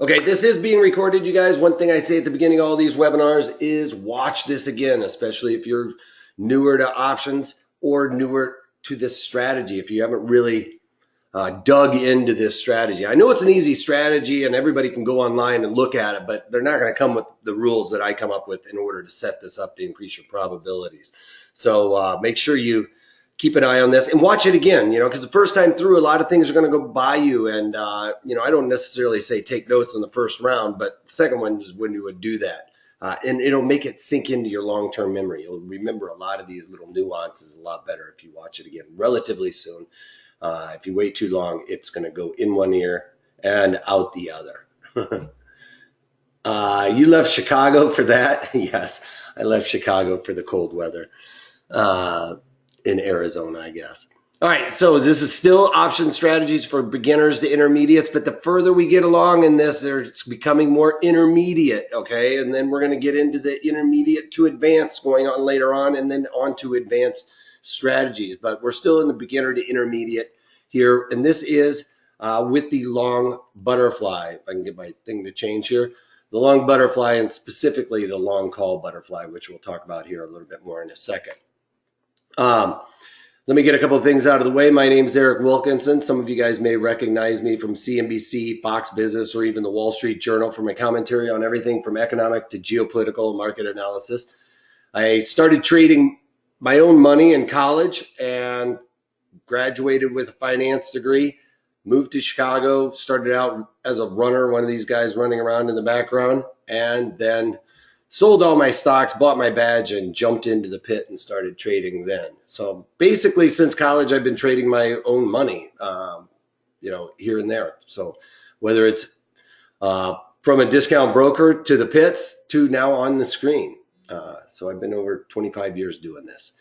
Okay, this is being recorded, you guys. One thing I say at the beginning of all these webinars is watch this again, especially if you're newer to options or newer to this strategy. If you haven't really dug into this strategy, I know it's an easy strategy and everybody can go online and look at it, but they're not going to come with the rules that I come up with in order to set this up to increase your probabilities. So make sure you keep an eye on this and watch it again, because the first time through, a lot of things are going to go by you. And, I don't necessarily say take notes in the first round, but the second one is when you would do that. And it'll make it sink into your long-term memory. You'll remember a lot of these little nuances a lot better if you watch it again relatively soon. If you wait too long, it's going to go in one ear and out the other. You left Chicago for that? Yes, I left Chicago for the cold weather. Uh, in Arizona, I guess. All right, so this is still option strategies for beginners to intermediates, but the further we get along in this, it's becoming more intermediate, okay? And then we're going to get into the intermediate to advanced going on later on, and then on to advanced strategies. But we're still in the beginner to intermediate here, and this is with the long butterfly. If I can get my thing to change here. The long butterfly, and specifically the long call butterfly, which we'll talk about here a little bit more in a second. Let me get a couple of things out of the way. My name is Eric Wilkinson. Some of you guys may recognize me from CNBC, Fox Business, or even the Wall Street Journal for my commentary on everything from economic to geopolitical and market analysis. I started trading my own money in college and graduated with a finance degree, moved to Chicago, started out as a runner, one of these guys running around in the background, and then sold all my stocks, bought my badge, and jumped into the pit and started trading then. So basically, since college, I've been trading my own money, here and there. So whether it's from a discount broker to the pits to now on the screen. So I've been over 25 years doing this.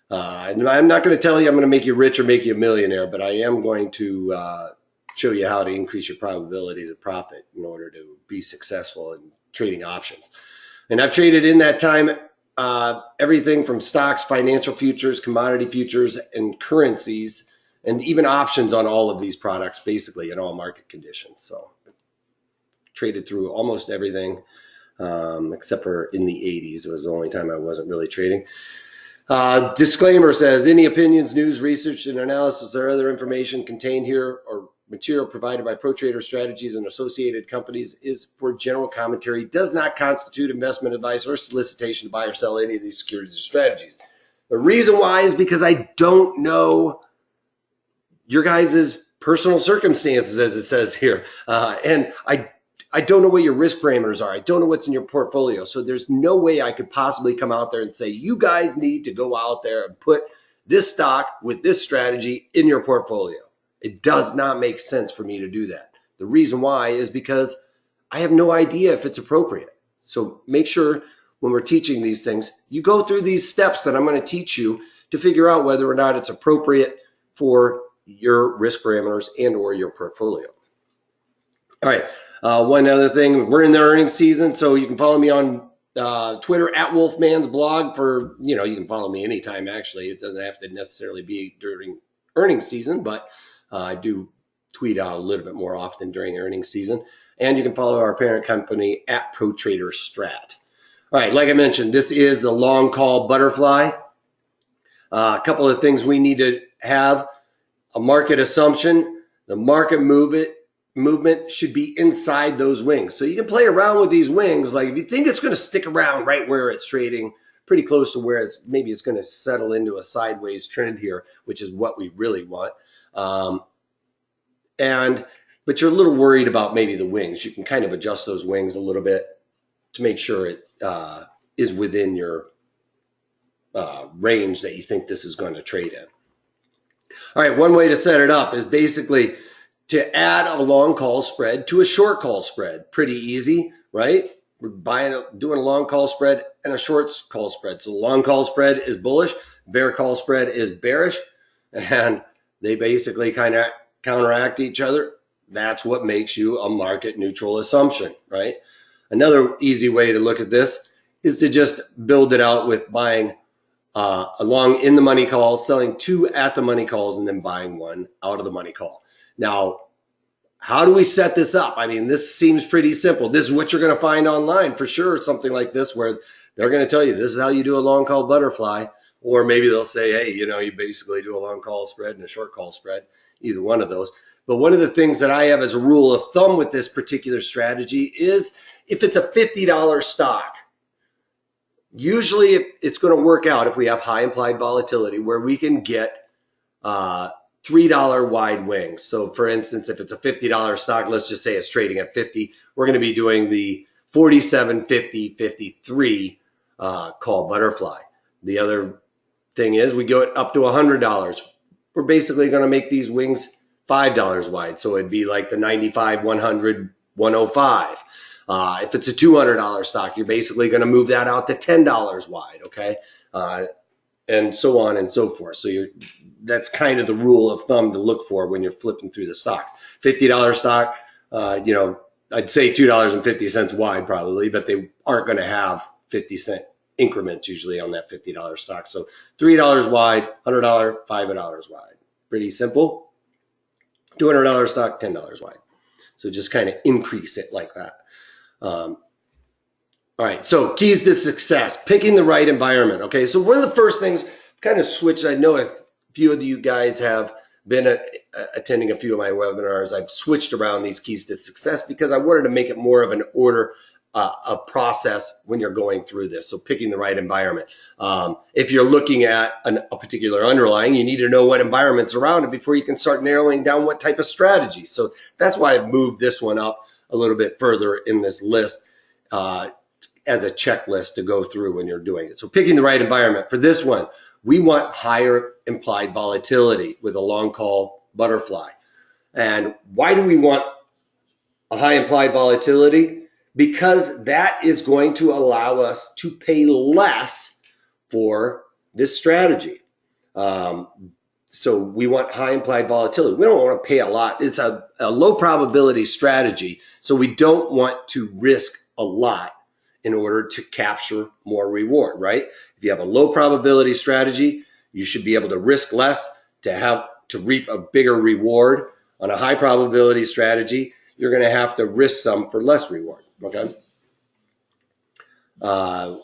And I'm not going to tell you I'm going to make you rich or make you a millionaire, but I am going to show you how to increase your probabilities of profit in order to be successful in trading options. And I've traded in that time everything from stocks, financial futures, commodity futures, and currencies, and even options on all of these products, basically in all market conditions. So traded through almost everything except for in the 80s. It was the only time I wasn't really trading. Disclaimer says any opinions, news, research, and analysis or other information contained here or material provided by ProTrader Strategies and associated companies is for general commentary, does not constitute investment advice or solicitation to buy or sell any of these securities or strategies. The reason why is because I don't know your guys' personal circumstances, as it says here. And I don't know what your risk parameters are. I don't know what's in your portfolio. So there's no way I could possibly come out there and say, you guys need to go out there and put this stock with this strategy in your portfolio. It does not make sense for me to do that. The reason why is because I have no idea if it's appropriate. So make sure when we're teaching these things, you go through these steps that I'm going to teach you to figure out whether or not it's appropriate for your risk parameters and or your portfolio. All right. One other thing, we're in the earnings season, so you can follow me on Twitter at Wolfman's blog for, you can follow me anytime, actually. It doesn't have to necessarily be during earnings season, but I do tweet out a little bit more often during earnings season. And you can follow our parent company at ProTrader Strat. All right, like I mentioned, this is the long call butterfly. A couple of things we need to have: a market assumption. The market movement should be inside those wings. So you can play around with these wings. Like if you think it's going to stick around right where it's trading, pretty close to where maybe it's going to settle into a sideways trend here, which is what we really want. But you're a little worried about maybe the wings. You can kind of adjust those wings a little bit to make sure it is within your range that you think this is going to trade in. All right, one way to set it up is basically to add a long call spread to a short call spread. Pretty easy, right? We're doing a long call spread and a short call spread. So the long call spread is bullish, bear call spread is bearish, and they basically kind of counteract each other. That's what makes you a market neutral assumption, right? Another easy way to look at this is to just build it out with buying a long in the money call, selling two at the money calls, and then buying one out of the money call. Now, how do we set this up? I mean, this seems pretty simple. This is what you're going to find online for sure, something like this where they're going to tell you this is how you do a long call butterfly. Or maybe they'll say, hey, you know, you basically do a long call spread and a short call spread, either one of those. But one of the things that I have as a rule of thumb with this particular strategy is if it's a $50 stock, usually it's going to work out if we have high implied volatility where we can get $3 wide wings. So for instance, if it's a $50 stock, let's just say it's trading at 50, we're going to be doing the 47, 50, 53 call butterfly. The other thing is we go up to $100. We're basically going to make these wings $5 wide. So it'd be like the 95, 100, 105. If it's a $200 stock, you're basically going to move that out to $10 wide, okay? And so on and so forth. So that's kind of the rule of thumb to look for when you're flipping through the stocks. $50 stock, you know, I'd say $2.50 wide probably, but they aren't going to have 50-cent increments usually on that $50 stock. So $3 wide, $100, $5 wide. Pretty simple. $200 stock, $10 wide. So just kind of increase it like that. All right, so keys to success, picking the right environment. Okay, so one of the first things, kind of switched, I know a few of you guys have been attending a few of my webinars. I've switched around these keys to success because I wanted to make it more of an order, a process when you're going through this. So picking the right environment. If you're looking at a particular underlying, you need to know what environment's around it before you can start narrowing down what type of strategy. So that's why I've moved this one up a little bit further in this list as a checklist to go through when you're doing it. So picking the right environment. For this one, we want higher implied volatility with a long call butterfly. And why do we want a high implied volatility? Because that is going to allow us to pay less for this strategy. So we want high implied volatility. We don't want to pay a lot. It's a low probability strategy, so we don't want to risk a lot in order to capture more reward, right? If you have a low probability strategy, you should be able to risk less to reap a bigger reward. On a high probability strategy, you're going to have to risk some for less reward, okay?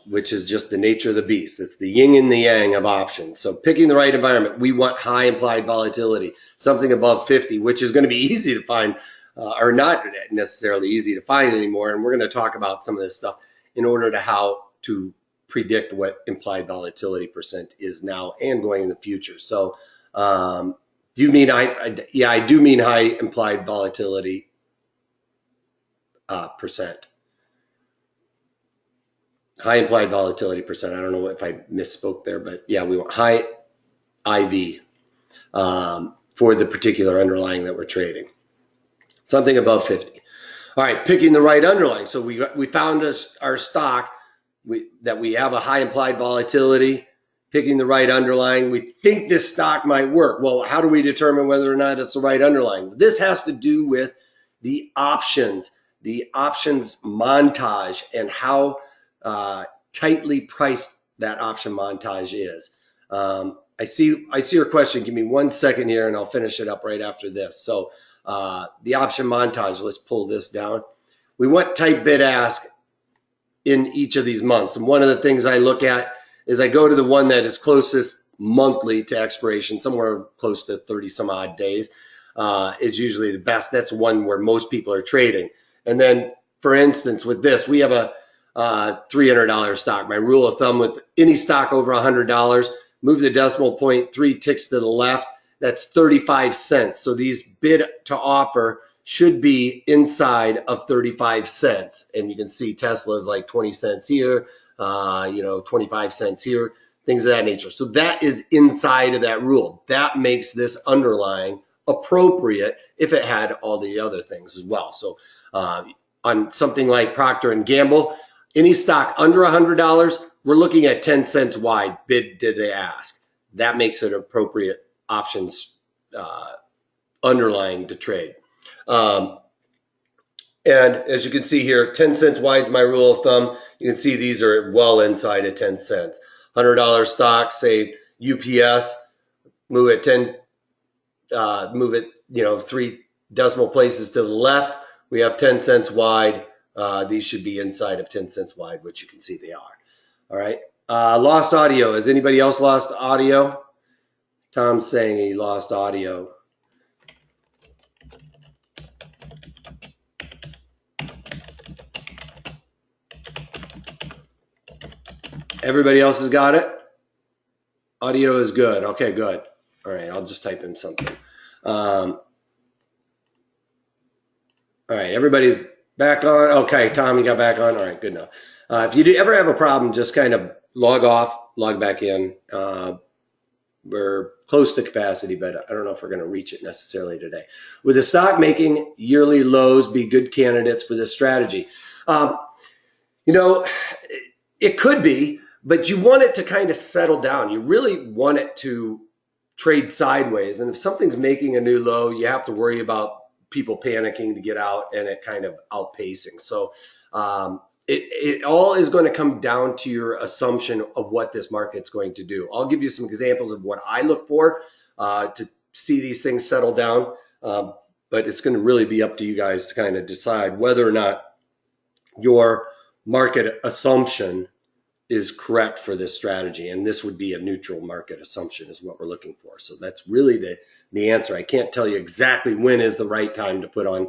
Which is just the nature of the beast. It's the yin and the yang of options. So picking the right environment, we want high implied volatility, something above 50, which is going to be easy to find, or not necessarily easy to find anymore. And we're going to talk about some of this stuff in order to how to predict what implied volatility percent is now and going in the future. So do you mean, yeah, I do mean high implied volatility percent. High implied volatility percent. I don't know if I misspoke there, but yeah, we want high IV for the particular underlying that we're trading. Something above 50. All right, picking the right underlying. So we found our stock that we have a high implied volatility, picking the right underlying. We think this stock might work. Well, how do we determine whether or not it's the right underlying? This has to do with the options montage and how tightly priced that option montage is. I see your question. Give me 1 second here and I'll finish it up right after this. So the option montage, let's pull this down. We want tight bid ask in each of these months. And one of the things I look at is I go to the one that is closest monthly to expiration, somewhere close to 30 some odd days. Is usually the best. That's one where most people are trading. And then, for instance, with this, we have a $300 stock. My rule of thumb with any stock over $100, move the decimal point 3 ticks to the left. That's 35 cents. So these bid to offer should be inside of 35 cents. And you can see Tesla's like 20 cents here, 25 cents here, things of that nature. So that is inside of that rule. That makes this underlying appropriate if it had all the other things as well. So on something like Procter & Gamble, any stock under $100, we're looking at 10 cents wide bid to the ask. That makes it appropriate options underlying to trade. And as you can see here, 10 cents wide is my rule of thumb. You can see these are well inside of 10 cents. $100 stock, say UPS, move it 3 decimal places to the left, we have 10 cents wide. These should be inside of 10 cents wide, which you can see they are. All right. Lost audio. Has anybody else lost audio? Tom's saying he lost audio. Everybody else has got it? Audio is good. Okay, good. All right, I'll just type in something. All right, everybody's back on. Okay, Tom, you got back on. All right, good enough. If you ever have a problem, just kind of log off, log back in. We're close to capacity, but I don't know if we're going to reach it necessarily today. With the stock making yearly lows be good candidates for this strategy? You know, it could be, but you want it to kind of settle down. You really want it to trade sideways. And if something's making a new low, you have to worry about people panicking to get out and it kind of outpacing. So it all is going to come down to your assumption of what this market's going to do. I'll give you some examples of what I look for to see these things settle down. But it's going to really be up to you guys to kind of decide whether or not your market assumption is correct for this strategy. And this would be a neutral market assumption is what we're looking for. So that's really the answer. I can't tell you exactly when is the right time to put on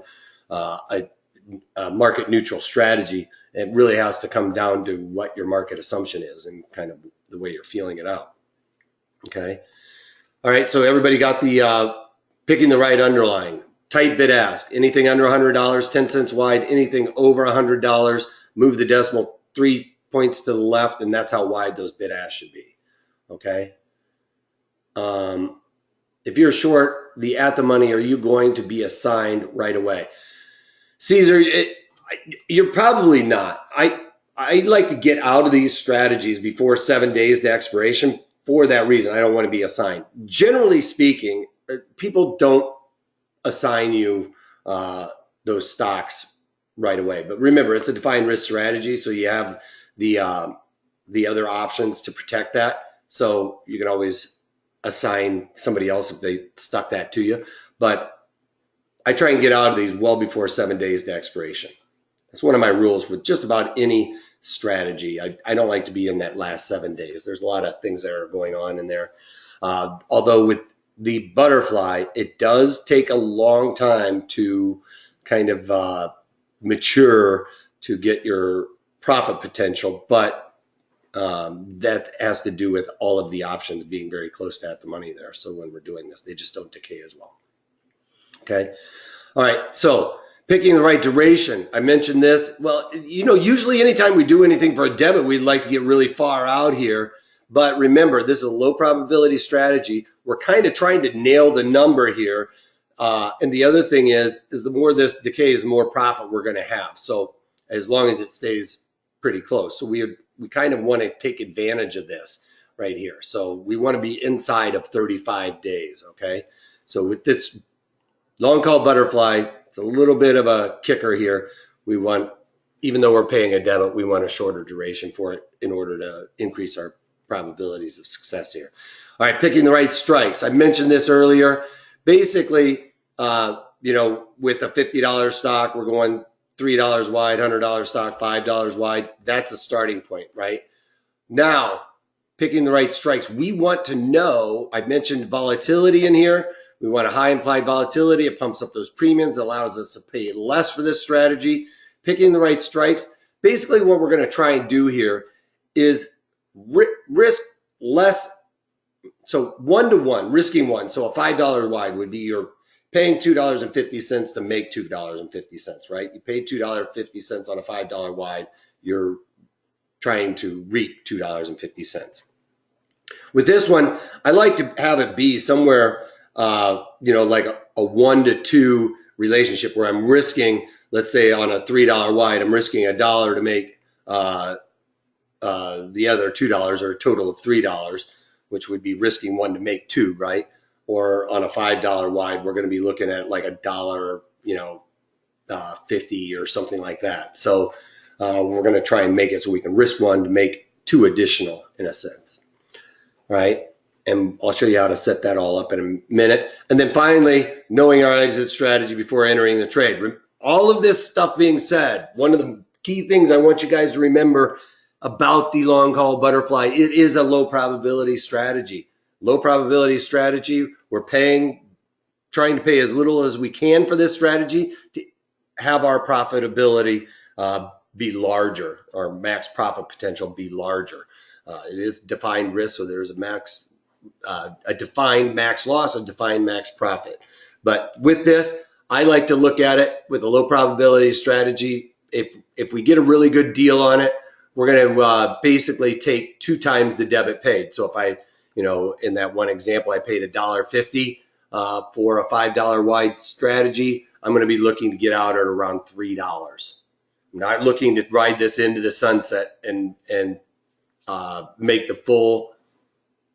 a market neutral strategy. It really has to come down to what your market assumption is and kind of the way you're feeling it out. Okay. All right. So everybody got the picking the right underlying. Tight bid ask. Anything under $100, 10 cents wide. Anything over $100, move the decimal 3 points to the left, and that's how wide those bid asks should be. Okay. If you're short the at the money, are you going to be assigned right away? Caesar, you're probably not. I like to get out of these strategies before 7 days to expiration for that reason. I don't want to be assigned. Generally speaking, people don't assign you those stocks right away. But remember, it's a defined risk strategy, so you have the other options to protect that. So you can always assign somebody else if they stuck that to you. But I try and get out of these well before 7 days to expiration. That's one of my rules with just about any strategy. I don't like to be in that last 7 days. There's a lot of things that are going on in there. Although with the butterfly, it does take a long time to kind of mature to get your profit potential, but that has to do with all of the options being very close to at the money there. So when we're doing this, they just don't decay as well. Okay. All right. So picking the right duration. I mentioned this. Well, you know, usually anytime we do anything for a debit, we'd like to get really far out here. But remember, this is a low probability strategy. We're kind of trying to nail the number here. And the other thing is the more this decays, the more profit we're going to have. So as long as it stays pretty close. So we kind of want to take advantage of this right here. So we want to be inside of 35 days. Okay. So with this long call butterfly, it's a little bit of a kicker here. We want, even though we're paying a debit, we want a shorter duration for it in order to increase our probabilities of success here. All right, picking the right strikes. I mentioned this earlier. Basically, you know, with a $50 stock, we're going $3 wide, $100 stock, $5 wide. That's a starting point, right? Now, picking the right strikes. We want to know, I mentioned volatility in here. We want a high implied volatility. It pumps up those premiums, allows us to pay less for this strategy. Picking the right strikes. Basically, what we're going to try and do here is risk less. So 1-to-1, risking one. So a $5 wide would be you're paying $2.50 to make $2.50, right? You paid $2.50 on a $5 wide. You're trying to reap $2.50. With this one, I like to have it be somewhere, you know, like a 1-to-2 relationship where I'm risking, let's say on a $3 wide, I'm risking $1 to make the other $2, or a total of $3, which would be risking 1 to make 2, right? Or on a $5 wide, we're going to be looking at like $1, you know, 50 or something like that. So we're going to try and make it so we can risk 1 to make 2 additional in a sense, right? And I'll show you how to set that all up in a minute. And then finally, knowing our exit strategy before entering the trade. All of this stuff being said, one of the key things I want you guys to remember about the long haul butterfly, it is a low probability strategy. Low probability strategy, we're trying to pay as little as we can for this strategy to have our profitability be larger, our max profit potential be larger. It is defined risk, so there's a defined max loss, a defined max profit. But with this, I like to look at it with a low probability strategy. If we get a really good deal on it, we're going to basically take 2 times the debit paid. So if I, in that one example, I paid $1.50 for a $5 wide strategy, I'm going to be looking to get out at around $3. I'm not looking to ride this into the sunset and make the full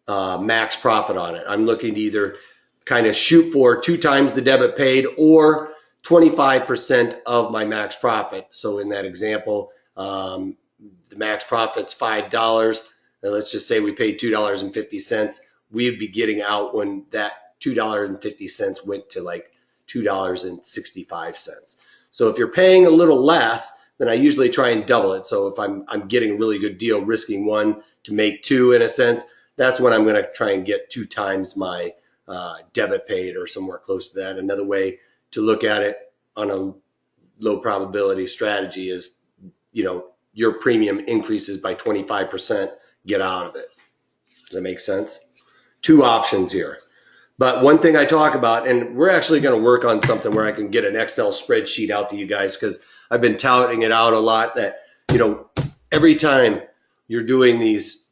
max profit on it. I'm looking to either kind of shoot for 2 times the debit paid or 25% of my max profit. So in that example, the max profit's $5. And let's just say we paid $2.50. We'd be getting out when that $2.50 went to like $2.65. So if you're paying a little less, then I usually try and double it. So if I'm getting a really good deal, risking 1 to make 2 in a sense, that's when I'm going to try and get 2 times my debit paid or somewhere close to that. Another way to look at it on a low probability strategy is, your premium increases by 25%, get out of it. Does that make sense? 2 options here. But one thing I talk about, and we're actually going to work on something where I can get an Excel spreadsheet out to you guys, because I've been touting it out a lot that, every time you're doing these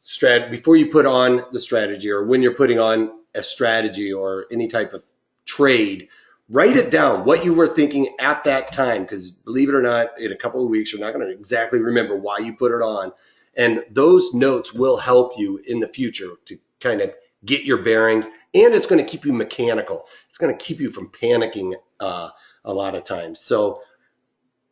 before you put on the strategy, or when you're putting on a strategy or any type of trade, write it down what you were thinking at that time, because believe it or not, in a couple of weeks, you're not going to exactly remember why you put it on. And those notes will help you in the future to kind of get your bearings, and it's going to keep you mechanical. It's going to keep you from panicking a lot of times. So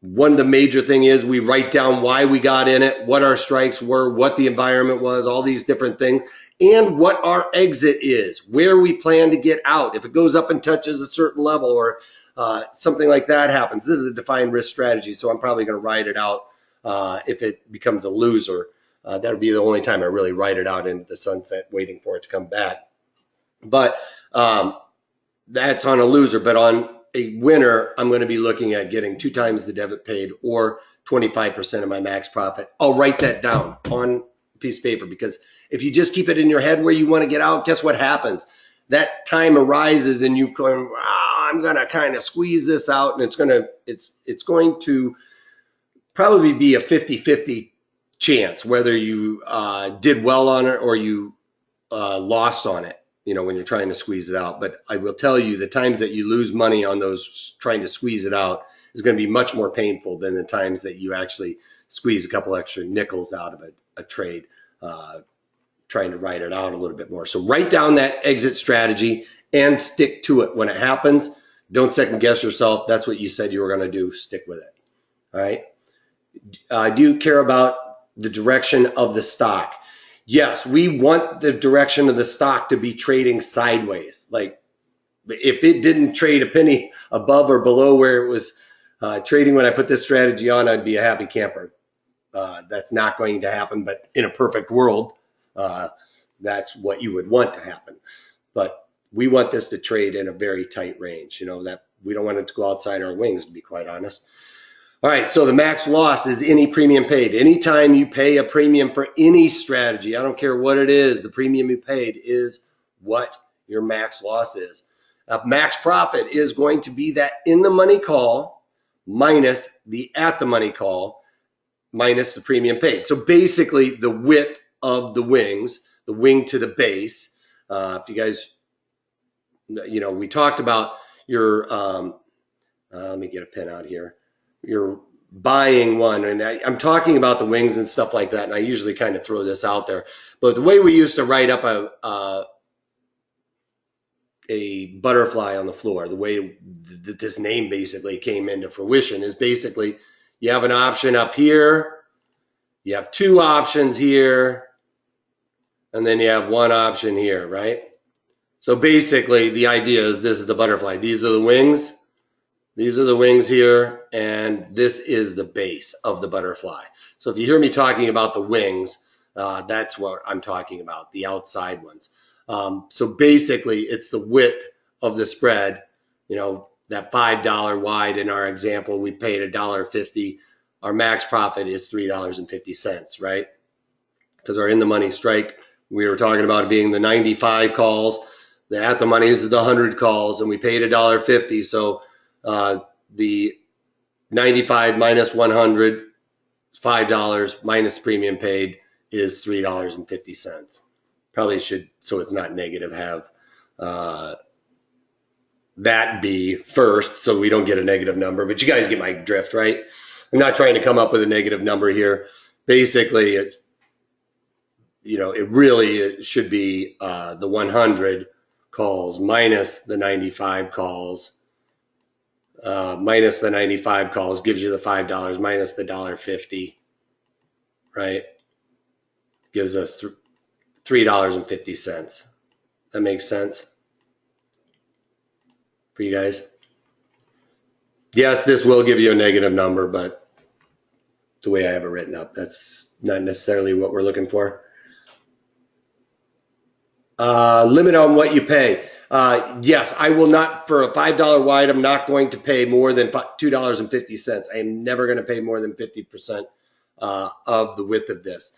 one of the major thing is we write down why we got in it, what our strikes were, what the environment was, all these different things, and what our exit is, where we plan to get out. If it goes up and touches a certain level, or something like that happens, this is a defined risk strategy, so I'm probably going to write it out if it becomes a loser. That'll be the only time I really write it out into the sunset, waiting for it to come back. But that's on a loser. But on a winner, I'm going to be looking at getting 2 times the debit paid or 25% of my max profit. I'll write that down on a piece of paper, because if you just keep it in your head where you want to get out, guess what happens? That time arises and you go, I'm going to kind of squeeze this out, and it's going to probably be a 50-50 chance whether you did well on it or you lost on it, when you're trying to squeeze it out. But I will tell you, the times that you lose money on those trying to squeeze it out is going to be much more painful than the times that you actually squeeze a couple extra nickels out of a trade, trying to write it out a little bit more. So write down that exit strategy and stick to it. When it happens, don't second guess yourself. That's what you said you were going to do. Stick with it. All right. Do you care about the direction of the stock? Yes, we want the direction of the stock to be trading sideways. Like, if it didn't trade a penny above or below where it was trading when I put this strategy on, I'd be a happy camper. That's not going to happen, but in a perfect world, that's what you would want to happen. But we want this to trade in a very tight range, that we don't want it to go outside our wings, to be quite honest. All right, so the max loss is any premium paid. Anytime you pay a premium for any strategy, I don't care what it is, the premium you paid is what your max loss is. Max profit is going to be that in the money call minus the at the money call minus the premium paid. So basically the width of the wings, the wing to the base. If you guys, we talked about your, let me get a pen out here. You're buying one, and I'm talking about the wings and stuff like that, and I usually kind of throw this out there. But the way we used to write up a butterfly on the floor, the way that this name basically came into fruition is basically you have an option up here, you have 2 options here, and then you have one option here, right? So basically the idea is this is the butterfly. These are the wings. These are the wings here, and this is the base of the butterfly. So if you hear me talking about the wings, that's what I'm talking about, the outside ones. So basically it's the width of the spread, you know, that $5 wide in our example, we paid $1.50. Our max profit is $3.50, right? Because our in the money strike, we were talking about it being the 95 calls. The at the money is the 100 calls, and we paid $1.50. So the 95 minus 100, $5 minus premium paid is $3.50. Probably should, so it's not negative, have that be first so we don't get a negative number. But you guys get my drift, right? I'm not trying to come up with a negative number here. Basically, it really should be the 100 calls minus the 95 calls. Minus the 95 calls gives you the $5 minus the $1.50, right? Gives us $3.50. That makes sense for you guys? Yes, this will give you a negative number, but the way I have it written up, that's not necessarily what we're looking for. Limit on what you pay. Yes, I will not, for a $5 wide, I'm not going to pay more than $2.50. I am never going to pay more than 50% of the width of this.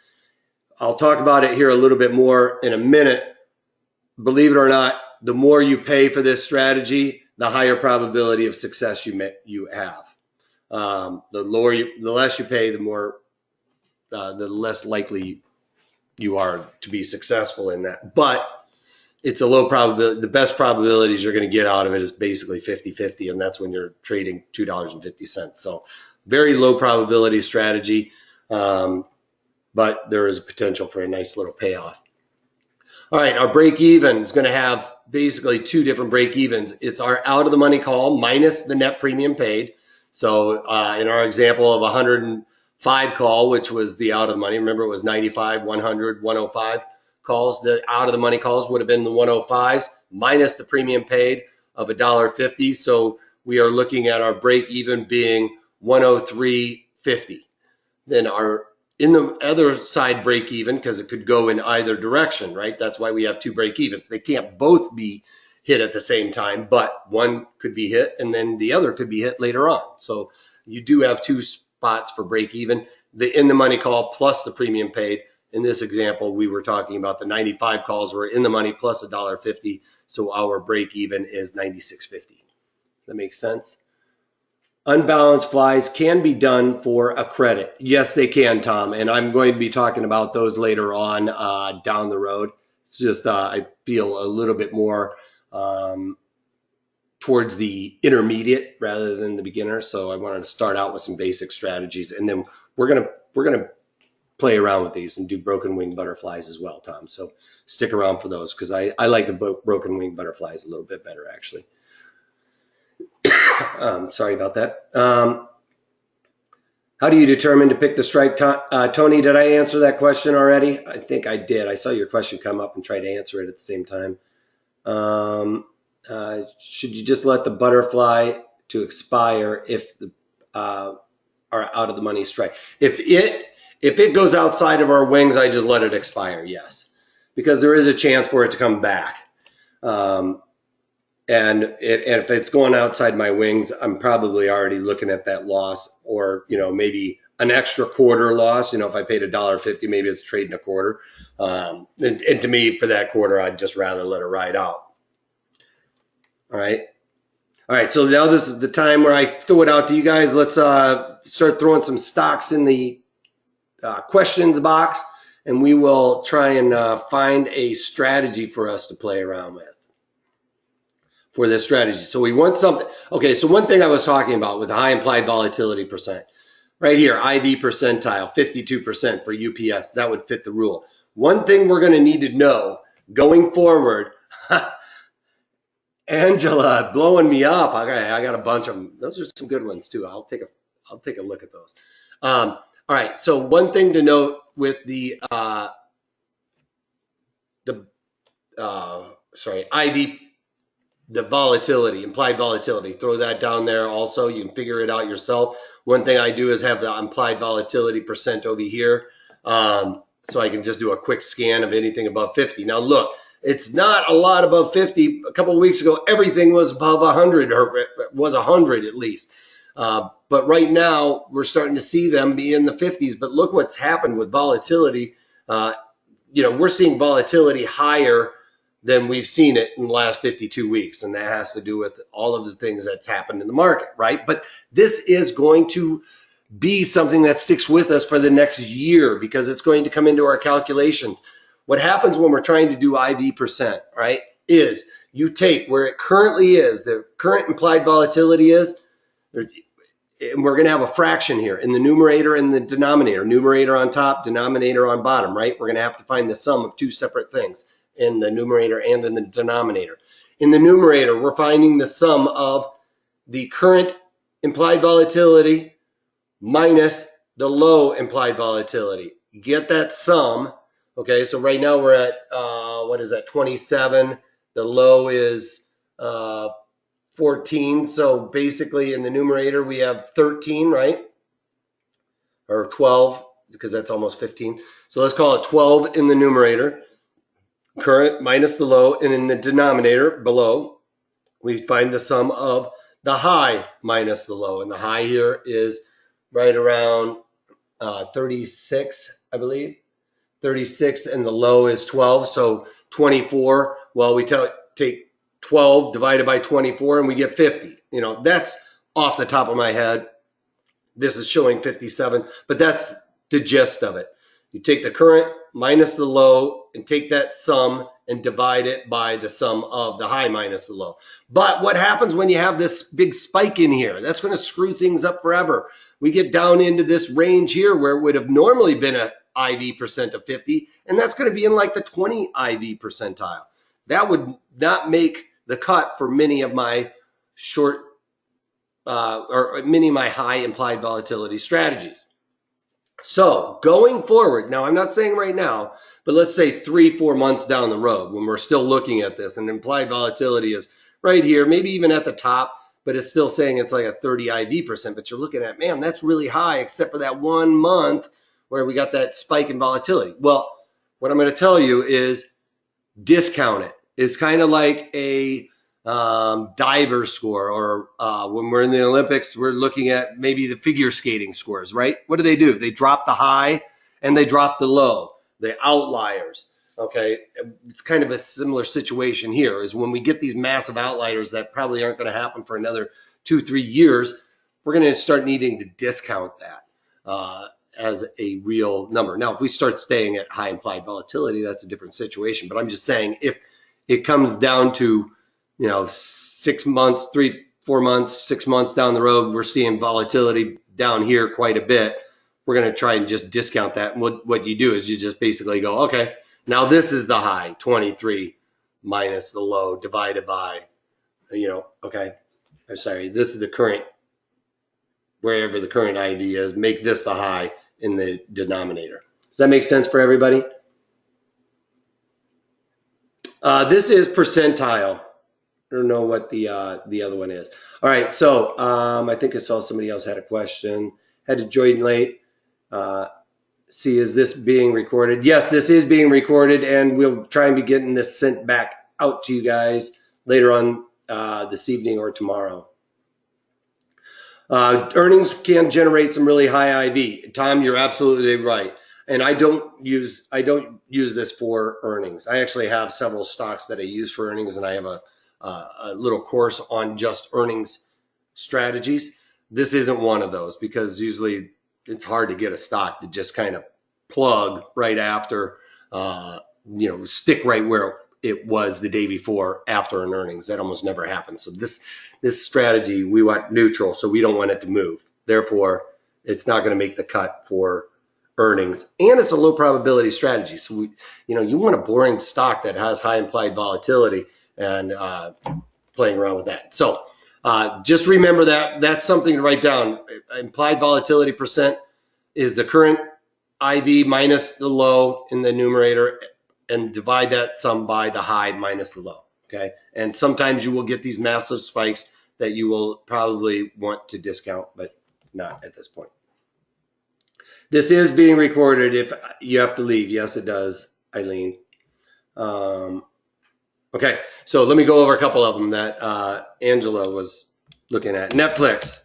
I'll talk about it here a little bit more in a minute. Believe it or not, the more you pay for this strategy, the higher probability of success you have. The less you pay, the less likely you are to be successful in that. But it's a low probability. The best probabilities you're going to get out of it is basically 50-50, and that's when you're trading $2.50. So very low probability strategy, but there is a potential for a nice little payoff. All right, our break even is going to have basically two different break evens. It's our out of the money call minus the net premium paid. So in our example of 105 call, which was the out of the money, remember it was 95, 100, 105 calls. The out of the money calls would have been the 105s minus the premium paid of $1.50. So we are looking at our break even being 103.50. Then our in the other side break even, because it could go in either direction, right? That's why we have two break evens. They can't both be hit at the same time, but one could be hit and then the other could be hit later on. So you do have two spots for break even, the in the money call plus the premium paid. In this example, we were talking about the 95 calls were in the money plus $1.50. So our break even is 96.50. That makes sense? Unbalanced flies can be done for a credit. Yes, they can, Tom. And I'm going to be talking about those later on down the road. It's just I feel a little bit more towards the intermediate rather than the beginner. So I wanted to start out with some basic strategies, and then we're gonna play around with these and do broken wing butterflies as well, Tom. So stick around for those because I like the broken wing butterflies a little bit better actually. Sorry about that. How do you determine to pick the strike? Tony, did I answer that question already? I think I did. I saw your question come up and tried to answer it at the same time. Should you just let the butterfly to expire if the are out of the money strike? If it goes outside of our wings, I just let it expire, yes. Because there is a chance for it to come back. And if it's going outside my wings, I'm probably already looking at that loss, or maybe an extra quarter loss. If I paid $1.50, maybe it's trading a quarter. And to me, for that quarter, I'd just rather let it ride out. All right. So now this is the time where I throw it out to you guys. Let's start throwing some stocks in the questions box, and we will try and find a strategy for us to play around with. For this strategy. So we want something. Okay, so one thing I was talking about with the high implied volatility percent. Right here, IV percentile, 52% for UPS. That would fit the rule. One thing we're going to need to know going forward, Angela, blowing me up. Okay, I got a bunch of them. Those are some good ones too. I'll take a look at those. All right, so one thing to note with the the IV, the volatility, implied volatility. Throw that down there also. You can figure it out yourself. One thing I do is have the implied volatility percent over here. So I can just do a quick scan of anything above 50. Now look, it's not a lot above 50. A couple of weeks ago, everything was above 100, or was 100 at least. But right now, we're starting to see them be in the 50s. But look what's happened with volatility. We're seeing volatility higher than we've seen it in the last 52 weeks. And that has to do with all of the things that's happened in the market, right? But this is going to be something that sticks with us for the next year, because it's going to come into our calculations. What happens when we're trying to do IV percent, right, is you take where it currently is, the current implied volatility is, and we're going to have a fraction here in the numerator and the denominator. Numerator on top, denominator on bottom, right? We're going to have to find the sum of two separate things in the numerator and in the denominator. In the numerator, we're finding the sum of the current implied volatility minus the low implied volatility. Get that sum. Okay, so right now we're at, what is that, 27. The low is 14. So basically in the numerator we have 13, right? Or 12, because that's almost 15. So let's call it 12 in the numerator, current minus the low, and in the denominator below, we find the sum of the high minus the low. And the high here is right around 36, I believe. 36, and the low is 12, so 24. Well, we take 12 divided by 24 and we get 50. That's off the top of my head. This is showing 57, but that's the gist of it. You take the current minus the low and take that sum and divide it by the sum of the high minus the low. But what happens when you have this big spike in here? That's going to screw things up forever. We get down into this range here where it would have normally been a IV percent of 50, and that's going to be in like the 20 IV percentile. That would not make the cut for many of my short or many of my high implied volatility strategies. So going forward, now I'm not saying right now, but let's say 3-4 months down the road when we're still looking at this, and implied volatility is right here, maybe even at the top, but it's still saying it's like a 30 IV percent, but you're looking at, man, that's really high except for that 1 month where we got that spike in volatility. Well, what I'm going to tell you is discount it. It's kind of like a diver score, or when we're in the Olympics, we're looking at maybe the figure skating scores, right? What do? They drop the high and they drop the low, the outliers. Okay, it's kind of a similar situation here, is when we get these massive outliers that probably aren't going to happen for another 2-3 years, we're going to start needing to discount that as a real number. Now, if we start staying at high implied volatility, that's a different situation. But I'm just saying, if it comes down to 6 months, 3-4 months, 6 months down the road, we're seeing volatility down here quite a bit, we're going to try and just discount that. And what you do is you just basically go, okay, now this is the high, 23 minus the low divided by, okay, I'm sorry, this is the current, wherever the current IV is, make this the high in the denominator. Does that make sense for everybody? This is percentile. I don't know what the other one is. All right, so I think I saw somebody else had a question. Had to join late. See, is this being recorded? Yes, this is being recorded, and we'll try and be getting this sent back out to you guys later on this evening or tomorrow. Earnings can generate some really high IV. Tom, you're absolutely right. And I don't use this for earnings. I actually have several stocks that I use for earnings, and I have a little course on just earnings strategies. This isn't one of those, because usually it's hard to get a stock to just kind of plug right after, stick right where it was the day before after an earnings. That almost never happens. So this strategy, we want neutral, so we don't want it to move. Therefore, it's not going to make the cut for earnings, and it's a low probability strategy. So you want a boring stock that has high implied volatility, and playing around with that. So just remember that that's something to write down. Implied volatility percent is the current IV minus the low in the numerator, and divide that sum by the high minus the low. Okay, and sometimes you will get these massive spikes that you will probably want to discount, but not at this point. This is being recorded if you have to leave. Yes, it does, Eileen. Okay, so let me go over a couple of them that Angela was looking at. Netflix.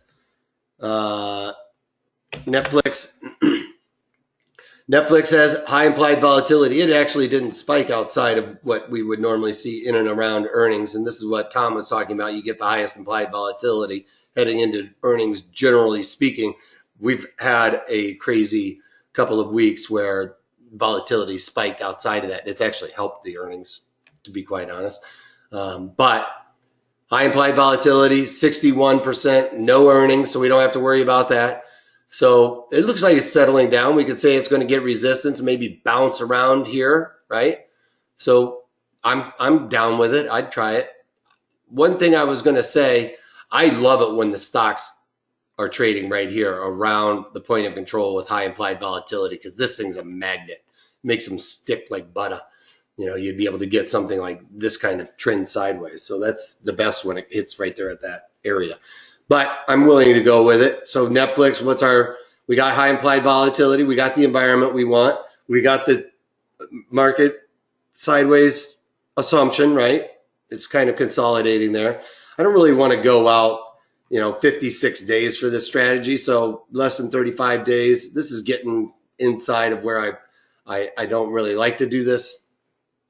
Netflix has high implied volatility. It actually didn't spike outside of what we would normally see in and around earnings. And this is what Tom was talking about. You get the highest implied volatility heading into earnings, generally speaking. We've had a crazy couple of weeks where volatility spiked outside of that. It's actually helped the earnings, to be quite honest. But high implied volatility, 61%, no earnings, so we don't have to worry about that. So it looks like it's settling down. We could say it's going to get resistance, maybe bounce around here, right? So I'm down with it. I'd try it. One thing I was going to say, I love it when the stocks are trading right here around the point of control with high implied volatility, because this thing's a magnet. It makes them stick like butter. You know, you'd be able to get something like this kind of trend sideways. So that's the best when it hits right there at that area. But I'm willing to go with it. So Netflix, we got high implied volatility. We got the environment we want. We got the market sideways assumption, right? It's kind of consolidating there. I don't really want to go out, 56 days for this strategy. So less than 35 days. This is getting inside of where I don't really like to do this,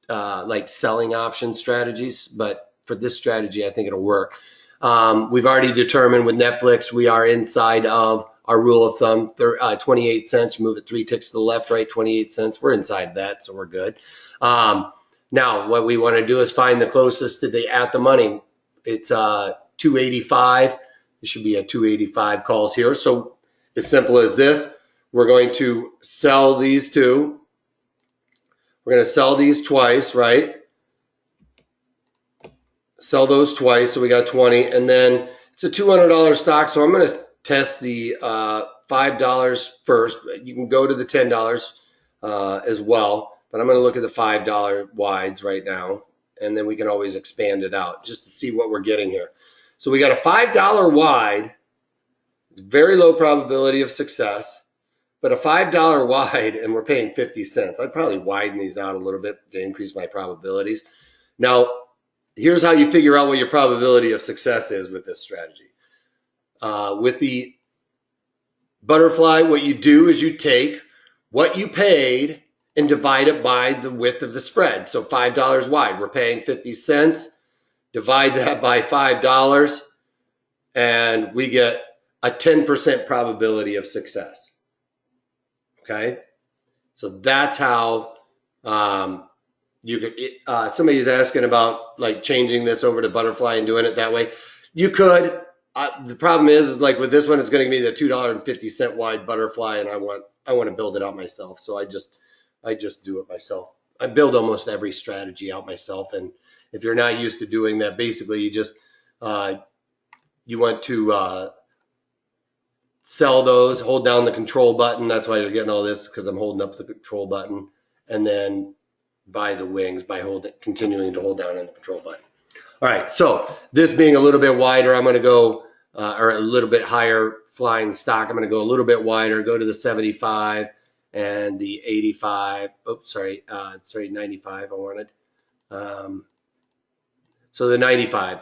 like selling option strategies. But for this strategy, I think it'll work. We've already determined with Netflix, we are inside of our rule of thumb, 28 cents. Move it 3 ticks to the left, right, 28 cents. We're inside of that, so we're good. Now, what we want to do is find the closest to the at the money. It's 285. It should be at 285 calls here. So as simple as this, we're going to sell these two. We're going to sell these twice, right? Sell those twice, so we got 20, and then it's a $200 stock, so I'm going to test the $5 first. You can go to the $10 as well, but I'm going to look at the $5 wides right now, and then we can always expand it out just to see what we're getting here. So we got a $5 wide. It's very low probability of success, but a $5 wide, and we're paying 50 cents. I'd probably widen these out a little bit to increase my probabilities. Now, here's how you figure out what your probability of success is with this strategy. With the butterfly, what you do is you take what you paid and divide it by the width of the spread. So $5 wide, we're paying 50 cents. Divide that by $5, and we get a 10% probability of success. Okay? So that's how you could, somebody's asking about like changing this over to butterfly and doing it that way. You could. The problem is like with this one, it's going to be the $2.50 wide butterfly, and I want to build it out myself. So I just do it myself. I build almost every strategy out myself, and if you're not used to doing that, basically you just you want to sell those, hold down the control button. That's why you're getting all this, because I'm holding up the control button, and then buy the wings by continuing to hold down on the control button. All right, so this being a little bit wider, I'm going to go, or a little bit higher flying stock, I'm going to go a little bit wider, go to the 75 and the 85. Oops, sorry, 95 I wanted. So the 95.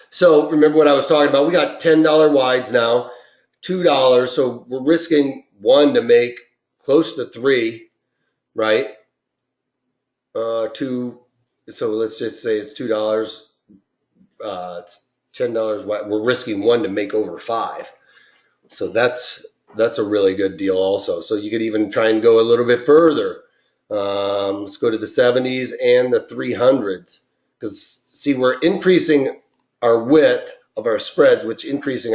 So remember what I was talking about. We got $10 wides now, $2. So we're risking 1 to make close to 3, right? 2. So let's just say it's $2. It's $10 wide. We're risking 1 to make over 5. So that's a really good deal also. So you could even try and go a little bit further. Let's go to the 70s and the 300s. Because see, we're increasing our width of our spreads, which increasing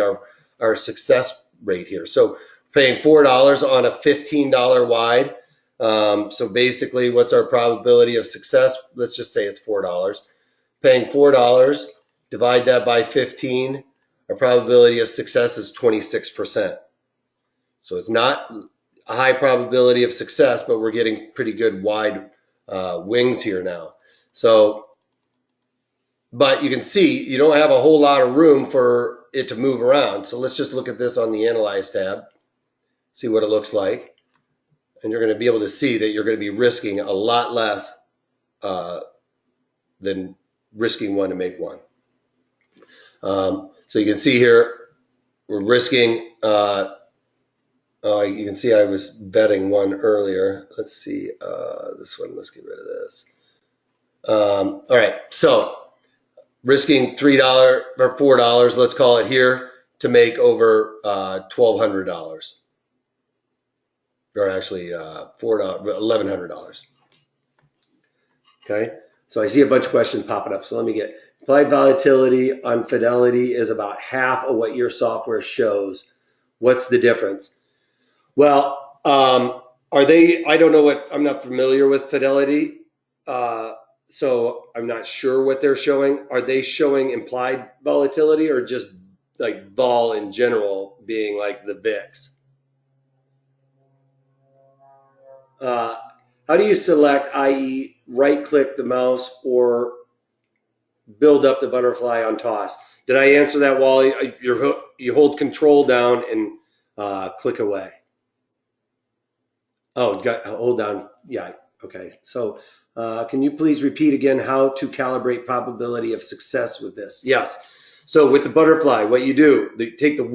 our success rate here. So paying $4 on a $15 wide. So basically, what's our probability of success? Let's just say it's $4. Paying $4, divide that by 15. Our probability of success is 26%. So it's not a high probability of success, but we're getting pretty good wide wings here now. So, but you can see you don't have a whole lot of room for it to move around. So let's just look at this on the Analyze tab, see what it looks like. And you're going to be able to see that you're going to be risking a lot less than risking one to make one. So you can see here, we're risking, you can see I was betting one earlier. Let's see, this one, let's get rid of this. All right, so risking $3 or $4, let's call it here, to make over $1,200. Or actually $1,100. Okay, so I see a bunch of questions popping up. So let me get implied volatility on Fidelity is about half of what your software shows. What's the difference? Well, are they? I don't know what. I'm not familiar with Fidelity, so I'm not sure what they're showing. Are they showing implied volatility or just like vol in general, being like the VIX? How do you select, i.e., right-click the mouse or build up the butterfly on toss? Did I answer that, Wally? You hold Control down and click away. Oh, hold down. Yeah. Okay. So, can you please repeat again how to calibrate probability of success with this? Yes. So with the butterfly, what you do, you take the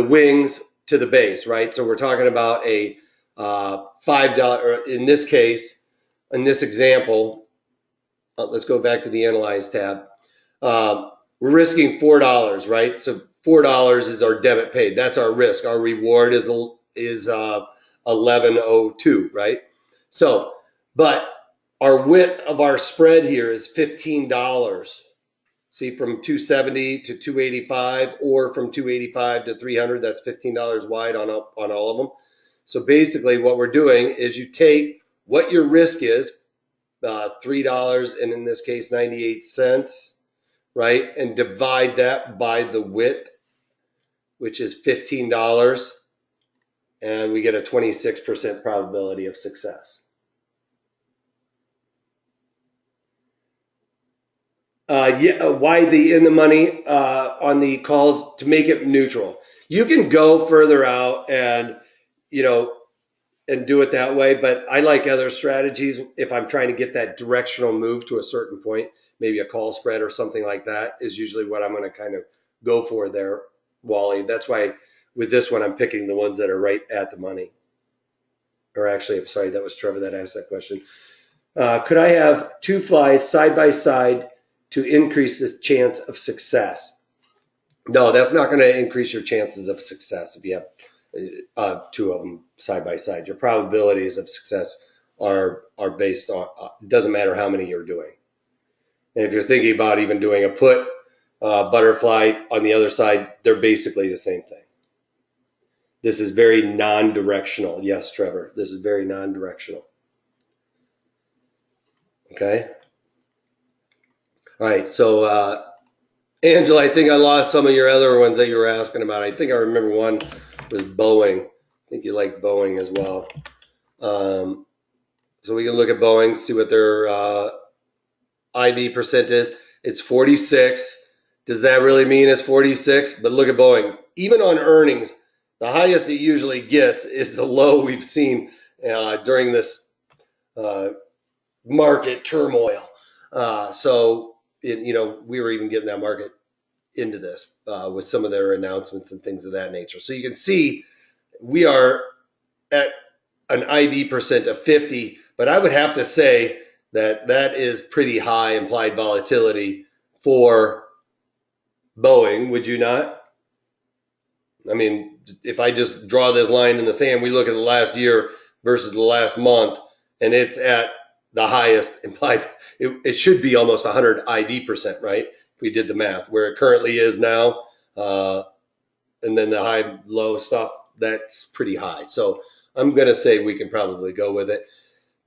wings to the base, right? So we're talking about a $5, or in this case, in this example, let's go back to the Analyze tab. We're risking $4, right? So $4 is our debit paid. That's our risk. Our reward is 1102, right? So, but our width of our spread here is $15. See, from 270 to 285, or from 285 to 300, that's $15 wide on all of them. So basically what we're doing is you take what your risk is, $3, and in this case 98 cents, right, and divide that by the width, which is $15, and we get a 26% probability of success. Why the in the money on the calls? To make it neutral. You can go further out and and do it that way, but I like other strategies if I'm trying to get that directional move to a certain point. Maybe a call spread or something like that is usually what I'm going to kind of go for there, Wally. That's why with this one I'm picking the ones that are right at the money. Or actually, I'm sorry, that was Trevor that asked that question. Could I have two flies side by side to increase the chance of success? No, that's not going to increase your chances of success if you have two of them side by side. Your probabilities of success are based on, it doesn't matter how many you're doing. And if you're thinking about even doing a put butterfly on the other side, they're basically the same thing. This is very non-directional. Yes, Trevor, this is very non-directional. Okay. All right. So, Angela, I think I lost some of your other ones that you were asking about. I think I remember one was Boeing. I think you like Boeing as well. So we can look at Boeing, see what their IV percent is. It's 46. Does that really mean it's 46? But look at Boeing. Even on earnings, the highest it usually gets is the low we've seen during this market turmoil. So we were even getting that market into this with some of their announcements and things of that nature. So you can see we are at an IV percent of 50, but I would have to say that that is pretty high implied volatility for Boeing, would you not? I mean, if I just draw this line in the sand, we look at the last year versus the last month, and it's at the highest implied. It should be almost 100 IV percent, right? If we did the math, where it currently is now, and then the high low stuff, that's pretty high. So I'm going to say we can probably go with it.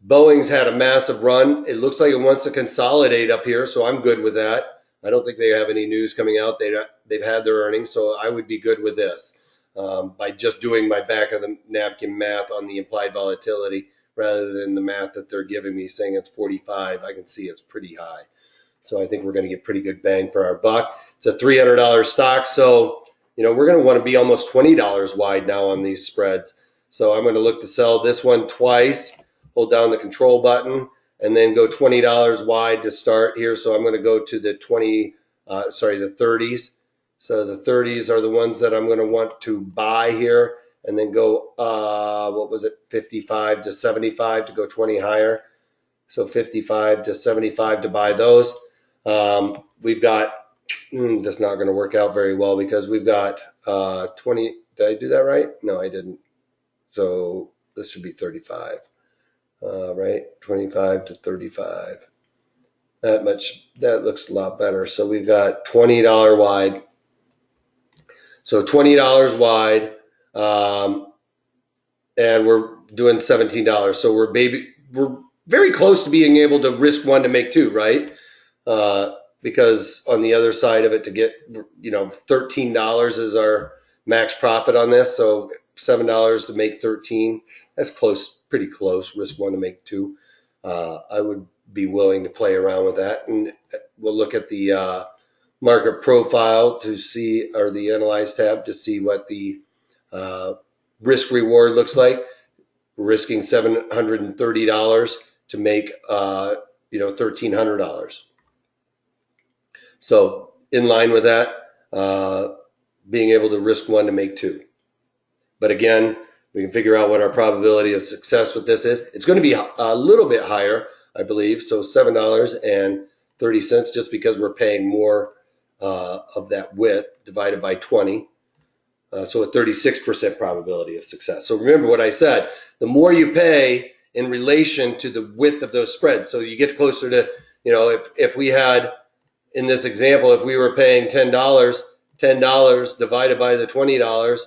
Boeing's had a massive run. It looks like it wants to consolidate up here, so I'm good with that. I don't think they have any news coming out. They've had their earnings, so I would be good with this. By just doing my back of the napkin math on the implied volatility, rather than the math that they're giving me saying it's 45. I can see it's pretty high. So I think we're going to get pretty good bang for our buck. It's a $300 stock. So, we're going to want to be almost $20 wide now on these spreads. So I'm going to look to sell this one twice, hold down the control button, and then go $20 wide to start here. So I'm going to go to the the 30s. So the 30s are the ones that I'm going to want to buy here, and then go, 55 to 75 to go 20 higher. So 55 to 75 to buy those. We've got, that's not going to work out very well because we've got 20. Did I do that right? No, I didn't. So this should be 35, right? 25 to 35. That looks a lot better. So we've got $20 wide. So $20 wide, and we're doing $17. So we're very close to being able to risk one to make two, right? Because on the other side of it, to get, $13 is our max profit on this. So $7 to make 13. That's close, pretty close. Risk one to make two. I would be willing to play around with that, and we'll look at the market profile to see, or the analyze tab to see what the risk reward looks like. We're risking $730 to make $1,300. So in line with that, being able to risk one to make two. But again, we can figure out what our probability of success with this is. It's going to be a little bit higher, I believe. So $7.30, just because we're paying more of that width divided by 20. So a 36% probability of success. So remember what I said, the more you pay in relation to the width of those spreads. So you get closer to, if we had, in this example, if we were paying $10 divided by the $20,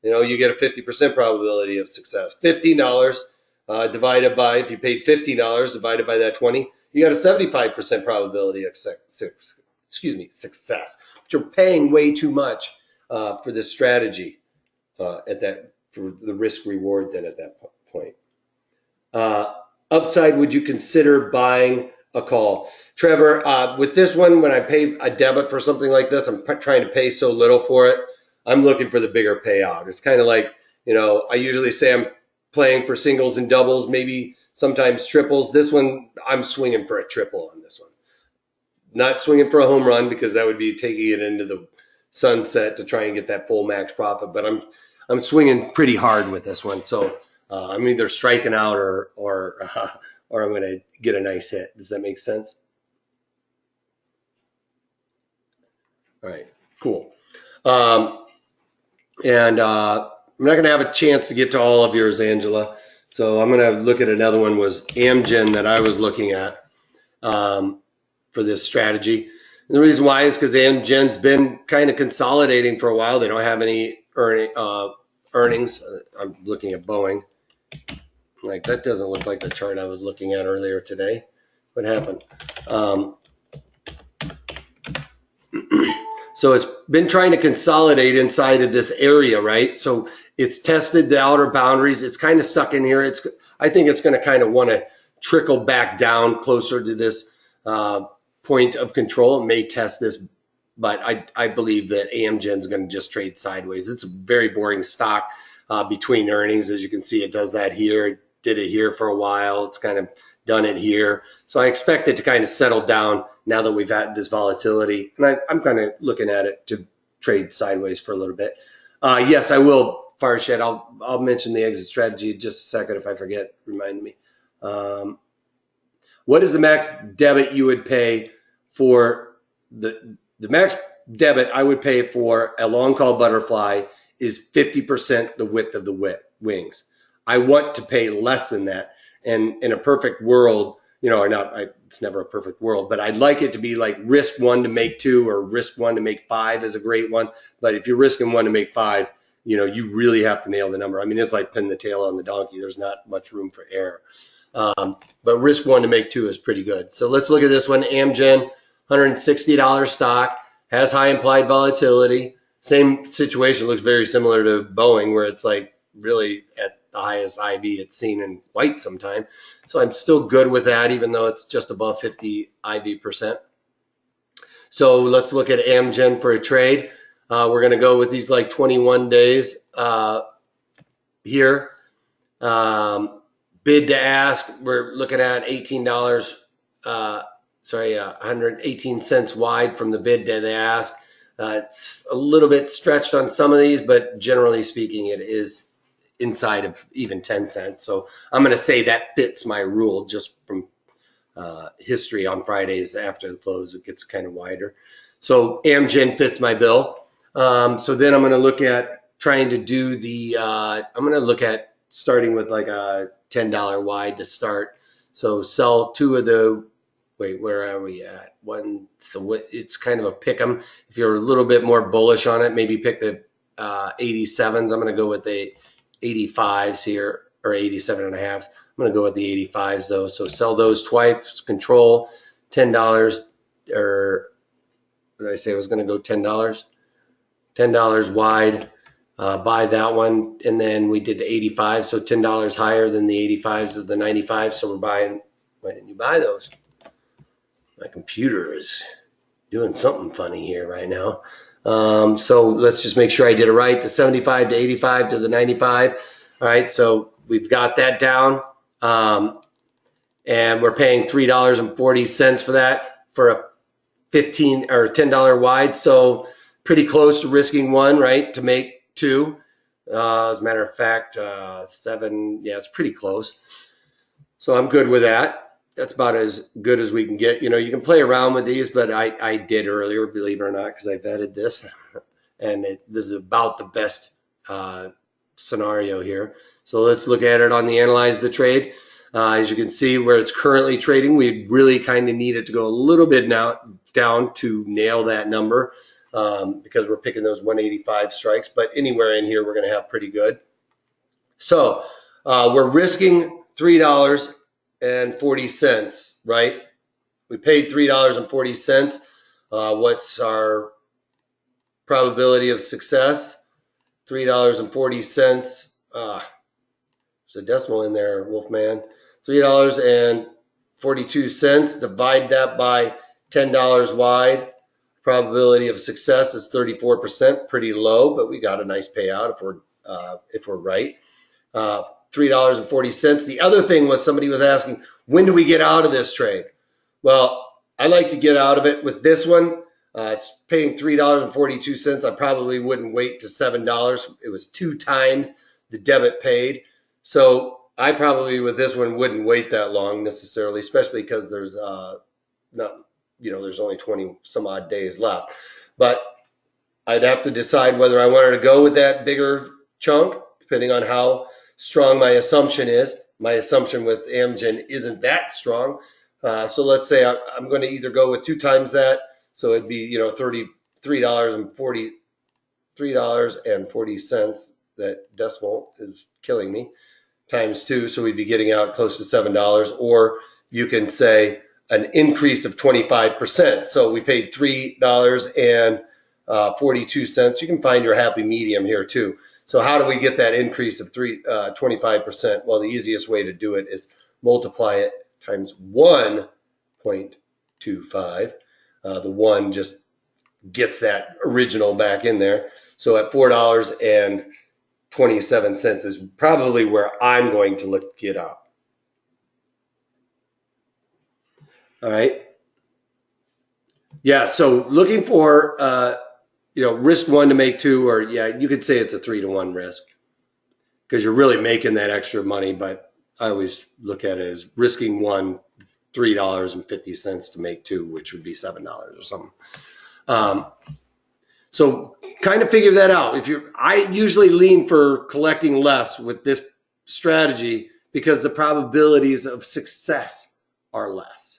you get a 50% probability of success. $15 divided by, if you paid $15 divided by that 20, you got a 75% probability of success. But you're paying way too much for this strategy for the risk reward then at that point. Upside, would you consider buying a call? Trevor, with this one, when I pay a debit for something like this, I'm trying to pay so little for it. I'm looking for the bigger payout. It's kind of like, I usually say I'm playing for singles and doubles, maybe sometimes triples. This one, I'm swinging for a triple on this one. Not swinging for a home run because that would be taking it into the sunset to try and get that full max profit. But I'm swinging pretty hard with this one. So I'm either striking out or I'm going to get a nice hit. Does that make sense? All right, cool. And I'm not going to have a chance to get to all of yours, Angela. So I'm going to look at another one, was Amgen, that I was looking at for this strategy. And the reason why is because Amgen's been kind of consolidating for a while. They don't have any earnings. I'm looking at Boeing. Like, that doesn't look like the chart I was looking at earlier today. What happened? So it's been trying to consolidate inside of this area, right? So it's tested the outer boundaries. It's kind of stuck in here. I think it's going to kind of want to trickle back down closer to this point of control. It may test this, but I believe that Amgen's going to just trade sideways. It's a very boring stock between earnings. As you can see, it does that here. It did it here for a while. It's kind of done it here. So I expect it to kind of settle down now that we've had this volatility. And I'm kind of looking at it to trade sideways for a little bit. Yes, I will, Farshed. I'll mention the exit strategy in just a second if I forget. Remind me. What is the max debit you would pay for the max debit I would pay for a long call butterfly is 50% the width of the wings. I want to pay less than that. And in a perfect world, it's never a perfect world, but I'd like it to be like risk one to make two or risk one to make five is a great one. But if you're risking one to make five, you really have to nail the number. I mean, it's like pin the tail on the donkey. There's not much room for error. But risk one to make two is pretty good. So let's look at this one. Amgen, $160 stock, has high implied volatility. Same situation, looks very similar to Boeing, where it's like really at the highest IV it's seen in quite some time. So I'm still good with that, even though it's just above 50 IV%. So let's look at Amgen for a trade. We're going to go with these like 21 days here. Bid to ask, we're looking at $18, 118 cents wide from the bid to the ask. It's a little bit stretched on some of these, but generally speaking, it is inside of even 10 cents. So I'm going to say that fits my rule just from history on Fridays after the close. It gets kind of wider. So Amgen fits my bill. So then I'm going to look at trying to do the, I'm going to look at starting with like a $10 wide to start. So sell two of the, wait, where are we at? One, so what, it's kind of a pick 'em. If you're a little bit more bullish on it, maybe pick the 87s. I'm going to go with the 85s here, or 87 and a half. I'm going to go with the 85s though. So sell those twice, control $10, or what did I say? I was going to go $10. $10 wide. Buy that one, and then we did the 85, so $10 higher than the 85s of the 95. So we're buying. Why didn't you buy those? My computer is doing something funny here right now. So let's just make sure I did it right. The 75 to 85 to the 95. All right, so we've got that down, and we're paying $3.40 for that for a 15 or $10 wide. So pretty close to risking one, right, to make two. As a matter of fact, 7, yeah, it's pretty close. So I'm good with that. That's about as good as we can get. You know, you can play around with these, but I did earlier, believe it or not, because I vetted this. And this is about the best scenario here. So let's look at it on the analyze the trade. As you can see where it's currently trading, we really kind of need it to go a little bit now down to nail that number. Because we're picking those 185 strikes, but anywhere in here we're going to have pretty good. So we're risking $3.40, right? We paid $3.40. What's our probability of success? $3.40. There's a decimal in there, Wolfman. $3.42. Divide that by $10 wide. Probability of success is 34%, pretty low, but we got a nice payout if we're right. $3.40. The other thing was somebody was asking, when do we get out of this trade? Well, I like to get out of it with this one. It's paying $3.42. I probably wouldn't wait to $7. It was 2 times the debit paid. So I probably with this one wouldn't wait that long necessarily, especially because there's there's only 20 some odd days left. But I'd have to decide whether I wanted to go with that bigger chunk, depending on how strong my assumption is. My assumption with Amgen isn't that strong. So let's say I'm going to either go with 2 times that. So it'd be, $3.40. That decimal is killing me. Times 2. So we'd be getting out close to $7. Or you can say an increase of 25%. So we paid $3.42. You can find your happy medium here too. So how do we get that increase of 25%? Well, the easiest way to do it is multiply it times 1.25. The 1 just gets that original back in there. So at $4.27 is probably where I'm going to look it up. All right. Yeah, so looking for, risk 1 to make 2, or yeah, you could say it's a 3-to-1 risk because you're really making that extra money. But I always look at it as risking 1, $3.50 to make 2, which would be $7 or something. So kind of figure that out. I usually lean for collecting less with this strategy because the probabilities of success are less.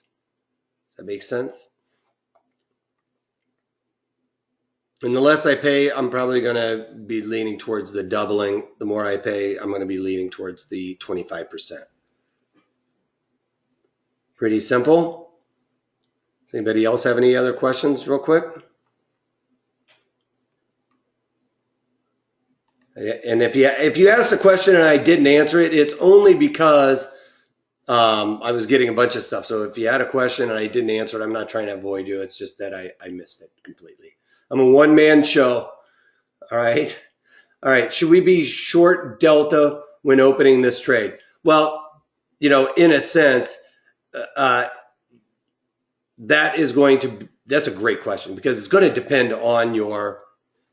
That makes sense? And the less I pay, I'm probably going to be leaning towards the doubling. The more I pay, I'm going to be leaning towards the 25%. Pretty simple. Does anybody else have any other questions real quick? And if you asked a question and I didn't answer it, it's only because I was getting a bunch of stuff. So if you had a question and I didn't answer it, I'm not trying to avoid you. It's just that I missed it completely. I'm a one-man show. All right. All right. Should we be short delta when opening this trade? Well, in a sense, that's a great question, because it's going to depend on your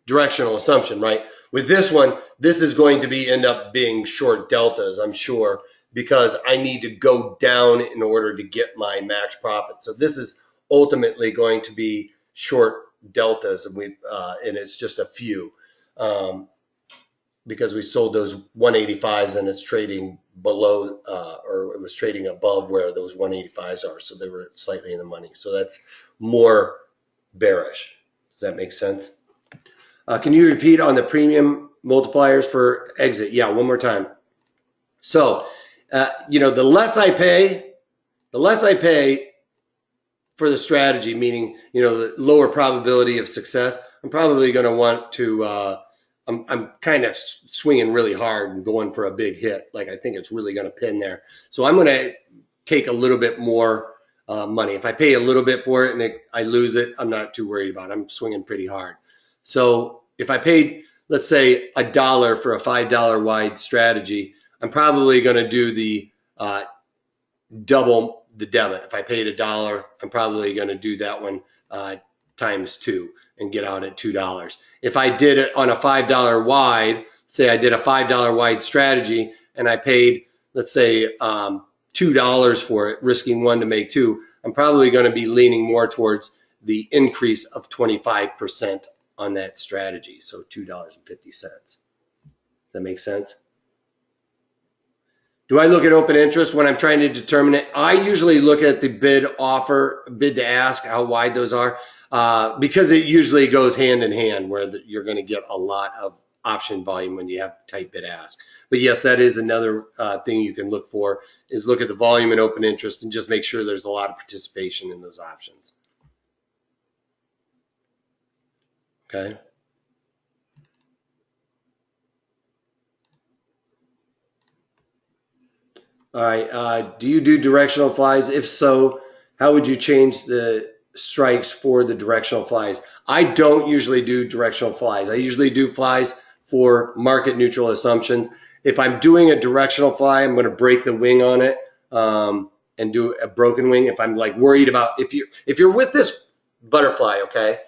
directional assumption, right? With this one, this is going to end up being short deltas, I'm sure, because I need to go down in order to get my max profit. So this is ultimately going to be short deltas, and it's just a few, because we sold those 185s and it's trading below, or it was trading above where those 185s are, so they were slightly in the money. So that's more bearish. Does that make sense? Can you repeat on the premium multipliers for exit? Yeah, one more time. So, the less I pay for the strategy, meaning, the lower probability of success, I'm probably going to want to, I'm kind of swinging really hard and going for a big hit. Like, I think it's really going to pin there. So I'm going to take a little bit more money. If I pay a little bit for it and I lose it, I'm not too worried about it. I'm swinging pretty hard. So if I paid, let's say, $1 for a $5 wide strategy, I'm probably going to do the double the debit. If I paid $1, I'm probably going to do that one times 2 and get out at $2. If I did it on a $5 wide, say I did a $5 wide strategy and I paid, let's say, $2 for it, risking 1 to make 2, I'm probably going to be leaning more towards the increase of 25% on that strategy, so $2.50. Does that make sense? Do I look at open interest when I'm trying to determine it? I usually look at the bid to ask, how wide those are, because it usually goes hand in hand, where you're going to get a lot of option volume when you have tight bid ask. But yes, that is another thing you can look for, is look at the volume and open interest and just make sure there's a lot of participation in those options. Okay. All right. Do you do directional flies? If so, how would you change the strikes for the directional flies? I don't usually do directional flies. I usually do flies for market neutral assumptions. If I'm doing a directional fly, I'm going to break the wing on it and do a broken wing. If I'm like worried about, if you're with this butterfly, okay,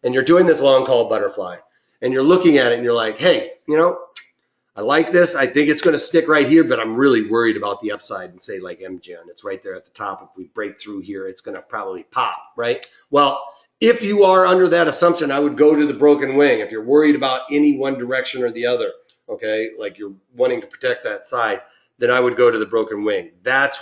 and you're doing this long call butterfly, and you're looking at it and you're like, hey, I like this. I think it's going to stick right here, but I'm really worried about the upside, and say like MGen. It's right there at the top. If we break through here, it's going to probably pop, right? Well, if you are under that assumption, I would go to the broken wing. If you're worried about any one direction or the other, okay, like you're wanting to protect that side, then I would go to the broken wing. That's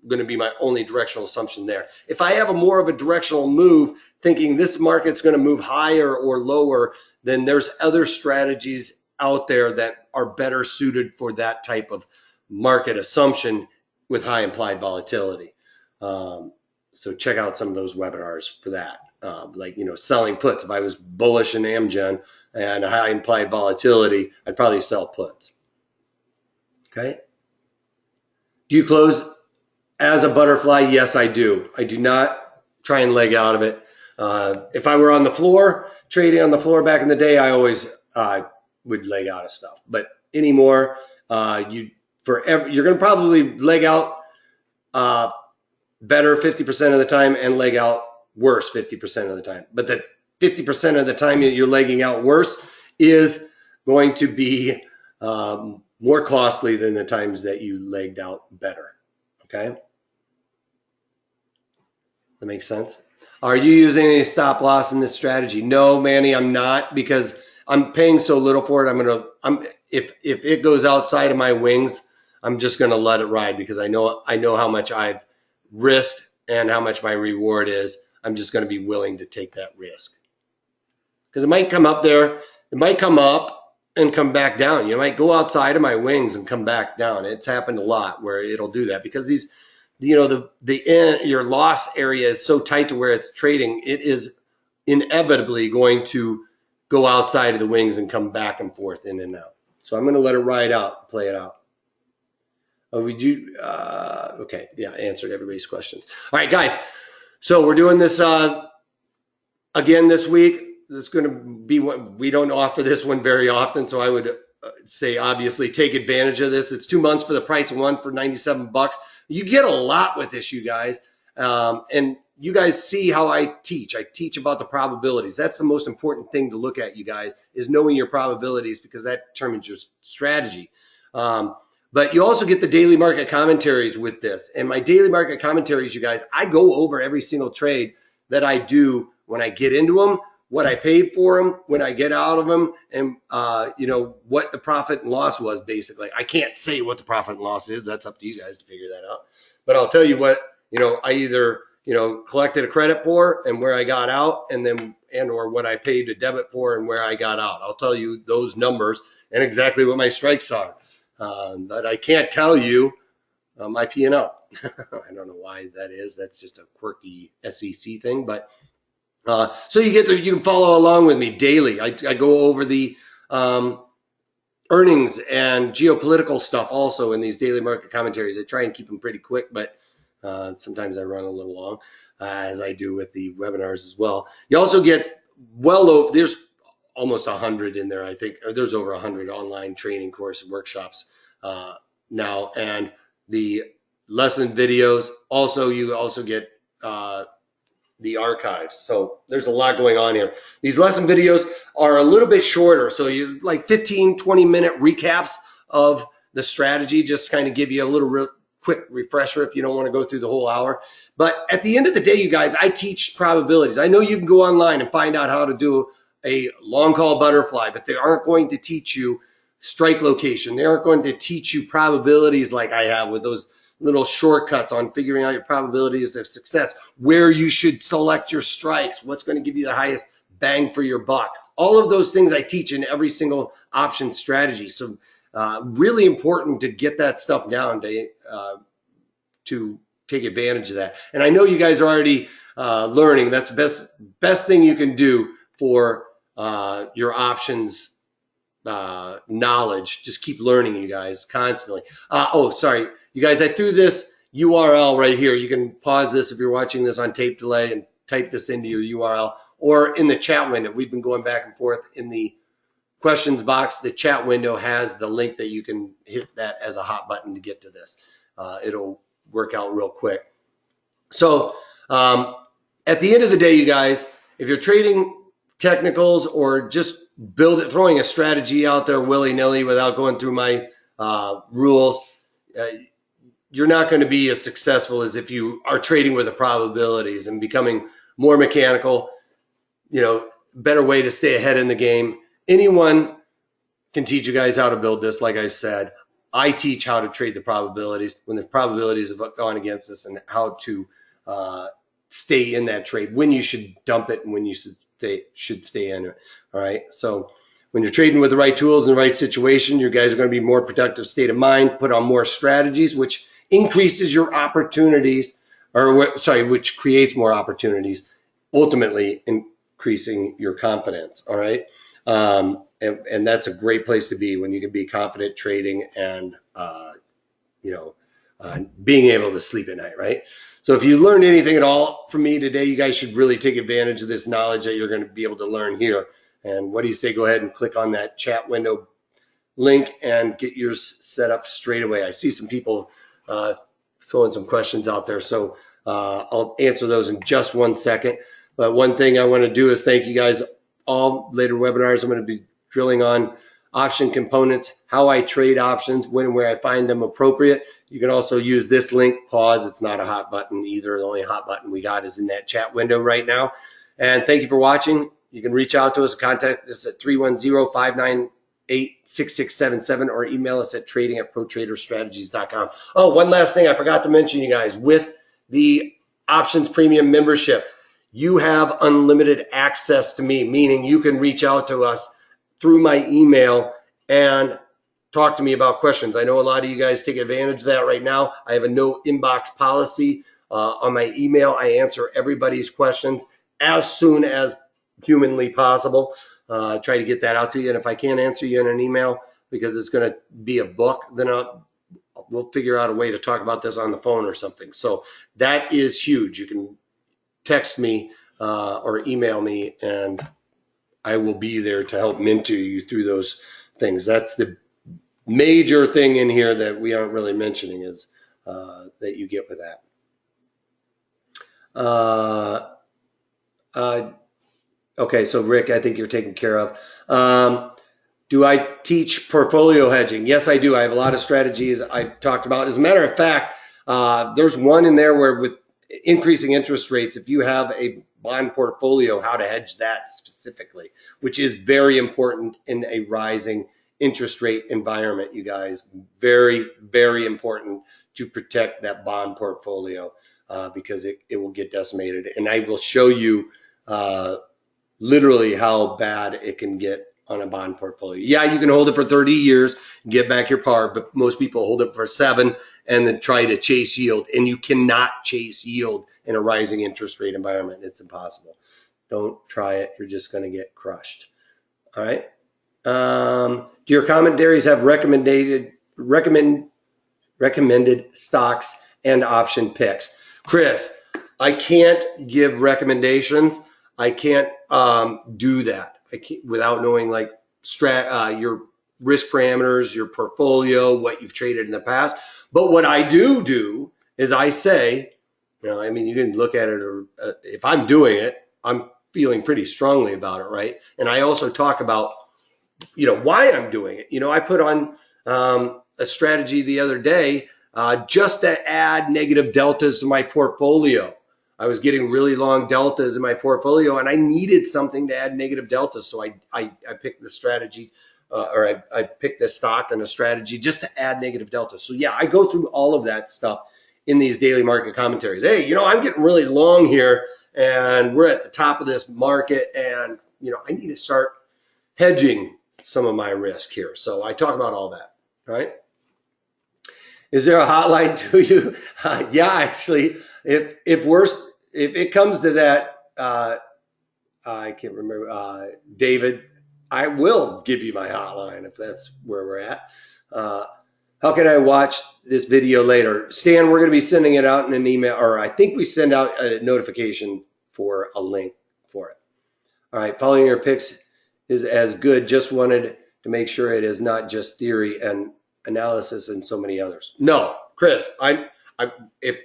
going to be my only directional assumption there. If I have more of a directional move, thinking this market's going to move higher or lower, then there's other strategies out there that are better suited for that type of market assumption with high implied volatility. So check out some of those webinars for that. Like, selling puts. If I was bullish in Amgen and a high implied volatility, I'd probably sell puts. Okay. Do you close as a butterfly? Yes, I do. I do not try and leg out of it. If I were on the floor, trading on the floor back in the day, I always would leg out of stuff. But anymore, you're going to probably leg out better 50% of the time and leg out worse 50% of the time. But the 50% of the time you're legging out worse is going to be more costly than the times that you legged out better. Okay? That makes sense? Are you using any stop loss in this strategy? No, Manny, I'm not, because I'm paying so little for it. If it goes outside of my wings, I'm just going to let it ride, because I know how much I've risked and how much my reward is. I'm just going to be willing to take that risk, because it might come up there. It might come up and come back down. You might go outside of my wings and come back down. It's happened a lot where it'll do that, because these, your loss area is so tight to where it's trading. It is inevitably going to go outside of the wings and come back and forth, in and out. So I'm going to let it ride out, play it out. Oh, we do. Okay, yeah, answered everybody's questions. All right, guys. So we're doing this again this week. This is going to be what we don't offer this one very often, so I would say obviously take advantage of this. It's 2 months for the price of one for 97 bucks. You get a lot with this, you guys. And you guys see how I teach. I teach about the probabilities. That's the most important thing to look at, you guys, is knowing your probabilities, because that determines your strategy. But you also get the daily market commentaries with this. And my daily market commentaries, you guys, I go over every single trade that I do when I get into them, what I paid for them, when I get out of them, and you know, what the profit and loss was. Basically, I can't say what the profit and loss is. That's up to you guys to figure that out. But I'll tell you what, you know, I either, you know, collected a credit for and where I got out, and then or what I paid to debit for and where I got out. I'll tell you those numbers and exactly what my strikes are. But I can't tell you my P&L. I don't know why that is. That's just a quirky SEC thing. But so you can follow along with me daily. I go over the earnings and geopolitical stuff also in these daily market commentaries. I try and keep them pretty quick, but sometimes I run a little long, as I do with the webinars as well. You also get well over, there's almost 100 in there, I think, or there's over 100 online training course workshops now, and the lesson videos. Also, you also get the archives. So there's a lot going on here. These lesson videos are a little bit shorter, so you like 15-20 minute recaps of the strategy, just kind of give you a little quick refresher if you don't want to go through the whole hour. But at the end of the day, you guys, I teach probabilities. I know you can go online and find out how to do a long call butterfly, but they aren't going to teach you strike location. They aren't going to teach you probabilities like I have with those little shortcuts on figuring out your probabilities of success, where you should select your strikes, what's going to give you the highest bang for your buck. All of those things I teach in every single option strategy. So really important to get that stuff down to take advantage of that. And I know you guys are already learning. That's the best thing you can do for your options knowledge. Just keep learning, you guys, constantly. Oh, sorry, you guys, I threw this URL right here. You can pause this if you're watching this on tape delay and type this into your URL, or in the chat window. We've been going back and forth in the questions box. The chat window has the link that you can hit that as a hot button to get to this. It'll work out real quick. So at the end of the day, you guys, if you're trading technicals or just throwing a strategy out there willy-nilly without going through my rules, you're not going to be as successful as if you are trading with the probabilities and becoming more mechanical. You know, better way to stay ahead in the game. Anyone can teach you guys how to build this. Like I said, I teach how to trade the probabilities when the probabilities have gone against us, and how to stay in that trade, when you should dump it and when you should stay in it. All right. So when you're trading with the right tools in the right situation, you guys are going to be more productive state of mind, put on more strategies, which increases your opportunities, or which creates more opportunities, ultimately increasing your confidence. All right. And that's a great place to be, when you can be confident trading and, being able to sleep at night, right? So if you learned anything at all from me today, you guys should really take advantage of this knowledge that you're going to be able to learn here. And what do you say? Go ahead and click on that chat window link and get yours set up straight away. I see some people throwing some questions out there, so I'll answer those in just 1 second. But one thing I want to do is thank you guys all. Later webinars, I'm going to be drilling on option components, how I trade options, when and where I find them appropriate. You can also use this link, pause. It's not a hot button either. The only hot button we got is in that chat window right now. And thank you for watching. You can reach out to us, contact us at 310-598-6677, or email us at trading@protraderstrategies.com. Oh, one last thing I forgot to mention, you guys. With the options premium membership, you have unlimited access to me, meaning you can reach out to us through my email and talk to me about questions. I know a lot of you guys take advantage of that right now. I have a no inbox policy on my email. I answer everybody's questions as soon as humanly possible. I try to get that out to you, and if I can't answer you in an email, because it's going to be a book, then we'll figure out a way to talk about this on the phone or something. So that is huge. You can text me or email me, and I will be there to help mentor you through those things. That's the major thing in here that we aren't really mentioning, is that you get with that. Okay, so Rick, I think you're taken care of. Do I teach portfolio hedging? Yes, I do. I have a lot of strategies I've talked about. As a matter of fact, there's one in there where with increasing interest rates, if you have a bond portfolio, how to hedge that specifically, which is very important in a rising interest rate environment, you guys. Very, very important to protect that bond portfolio because it will get decimated. And I will show you literally how bad it can get on a bond portfolio. Yeah, you can hold it for 30 years, get back your par, but most people hold it for 7 and then try to chase yield. And you cannot chase yield in a rising interest rate environment. It's impossible. Don't try it. You're just going to get crushed. All right. Do your commentaries have recommended stocks and option picks? Chris, I can't give recommendations. I can't do that. I can't, without knowing like your risk parameters, your portfolio, what you've traded in the past. But what I do is I say, I mean, you can look at it, or if I'm doing it, I'm feeling pretty strongly about it, right? And I also talk about, why I'm doing it. I put on a strategy the other day just to add negative deltas to my portfolio. I was getting really long deltas in my portfolio, and I needed something to add negative deltas. So I picked the strategy, or I picked the stock and a strategy just to add negative deltas. So yeah, I go through all of that stuff in these daily market commentaries. Hey, I'm getting really long here, and we're at the top of this market, and I need to start hedging some of my risk here. So I talk about all that. All right. Is there a hotline to you? Yeah, actually. If it comes to that, I can't remember, David, I will give you my hotline if that's where we're at. How can I watch this video later? Stan, we're going to be sending it out in an email, or I think we send out a notification for a link for it. All right, following your picks is as good. Just wanted to make sure it is not just theory and analysis and so many others. No, Chris, if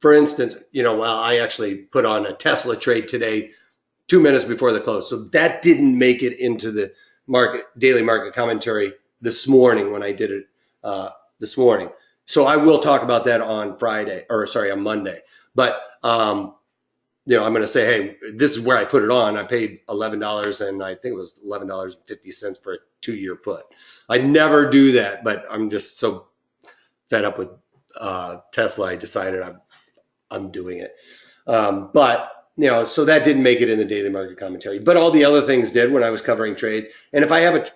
for instance, I actually put on a Tesla trade today, 2 minutes before the close. So that didn't make it into the daily market commentary this morning when I did it this morning. So I will talk about that on on Monday. But I'm going to say, hey, this is where I put it on. I paid $11, and I think it was $11.50 for a 2-year put. I never do that, but I'm just so fed up with Tesla. I decided I'm doing it. But so that didn't make it in the daily market commentary. But all the other things did when I was covering trades. And if I have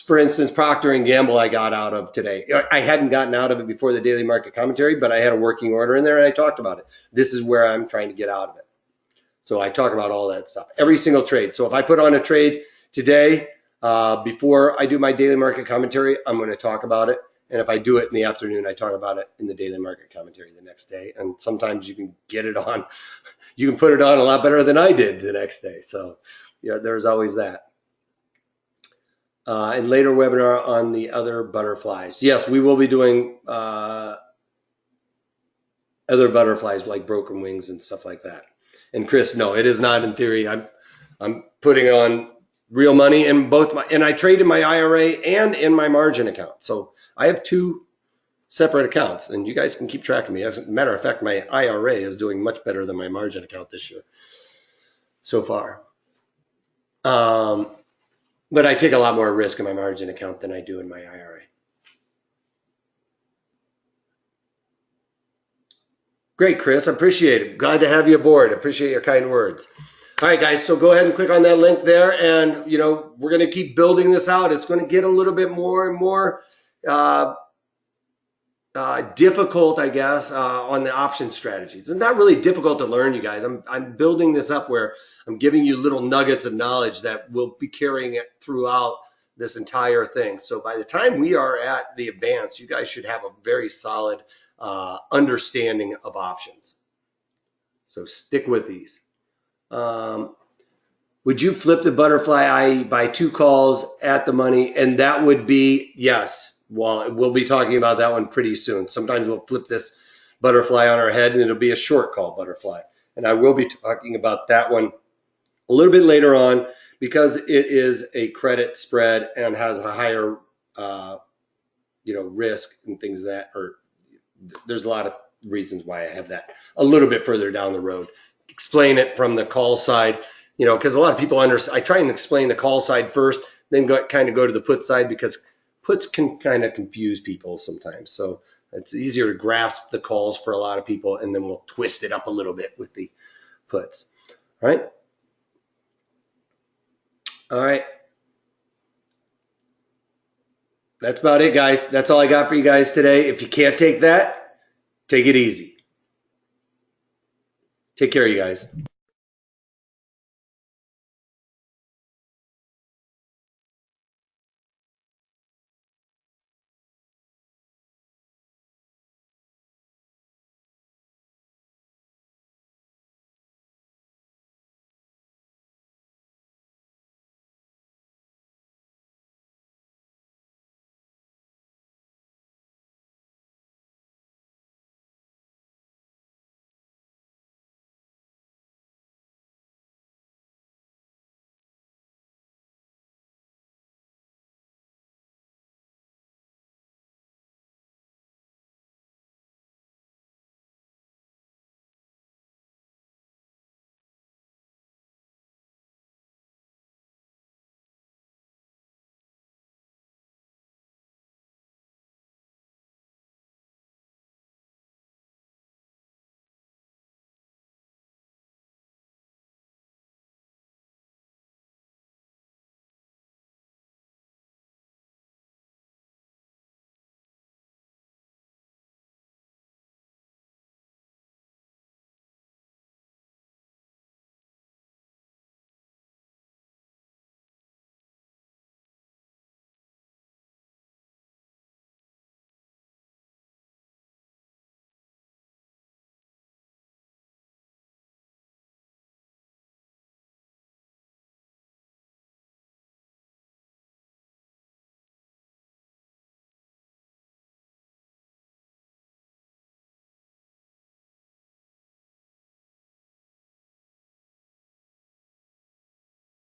for instance, Procter & Gamble I got out of today. I hadn't gotten out of it before the daily market commentary, but I had a working order in there, and I talked about it. This is where I'm trying to get out of it. So I talk about all that stuff, every single trade. So if I put on a trade today, before I do my daily market commentary, I'm going to talk about it. And if I do it in the afternoon, I talk about it in the daily market commentary the next day. And sometimes you can get it on, you can put it on a lot better than I did the next day. So there's always that. And later webinar on the other butterflies. Yes, we will be doing other butterflies like broken wings and stuff like that. And Chris, no, it is not in theory. I'm putting on real money in both and I trade in my IRA and in my margin account. So I have 2 separate accounts, and you guys can keep track of me. As a matter of fact, my IRA is doing much better than my margin account this year so far. But I take a lot more risk in my margin account than I do in my IRA. Great, Chris. I appreciate it. Glad to have you aboard. I appreciate your kind words. All right, guys. So go ahead and click on that link there, and we're going to keep building this out. It's going to get a little bit more and more difficult, I guess, on the option strategies. It's not really difficult to learn, you guys. I'm building this up where I'm giving you little nuggets of knowledge that will be carrying it throughout this entire thing. So by the time we are at the advance, you guys should have a very solid understanding of options. So stick with these. Would you flip the butterfly, i.e. buy 2 calls at the money? And that would be yes. Well, we'll be talking about that one pretty soon. Sometimes we'll flip this butterfly on our head and it'll be a short call butterfly. And I will be talking about that one a little bit later on because it is a credit spread and has a higher risk and things that there's a lot of reasons why I have that a little bit further down the road. Explain it from the call side, because a lot of people I try and explain the call side first, then kind of go to the put side because puts can kind of confuse people sometimes. So it's easier to grasp the calls for a lot of people, and then we'll twist it up a little bit with the puts. All right. All right. That's about it, guys. That's all I got for you guys today. If you can't take that, take it easy. Take care, you guys.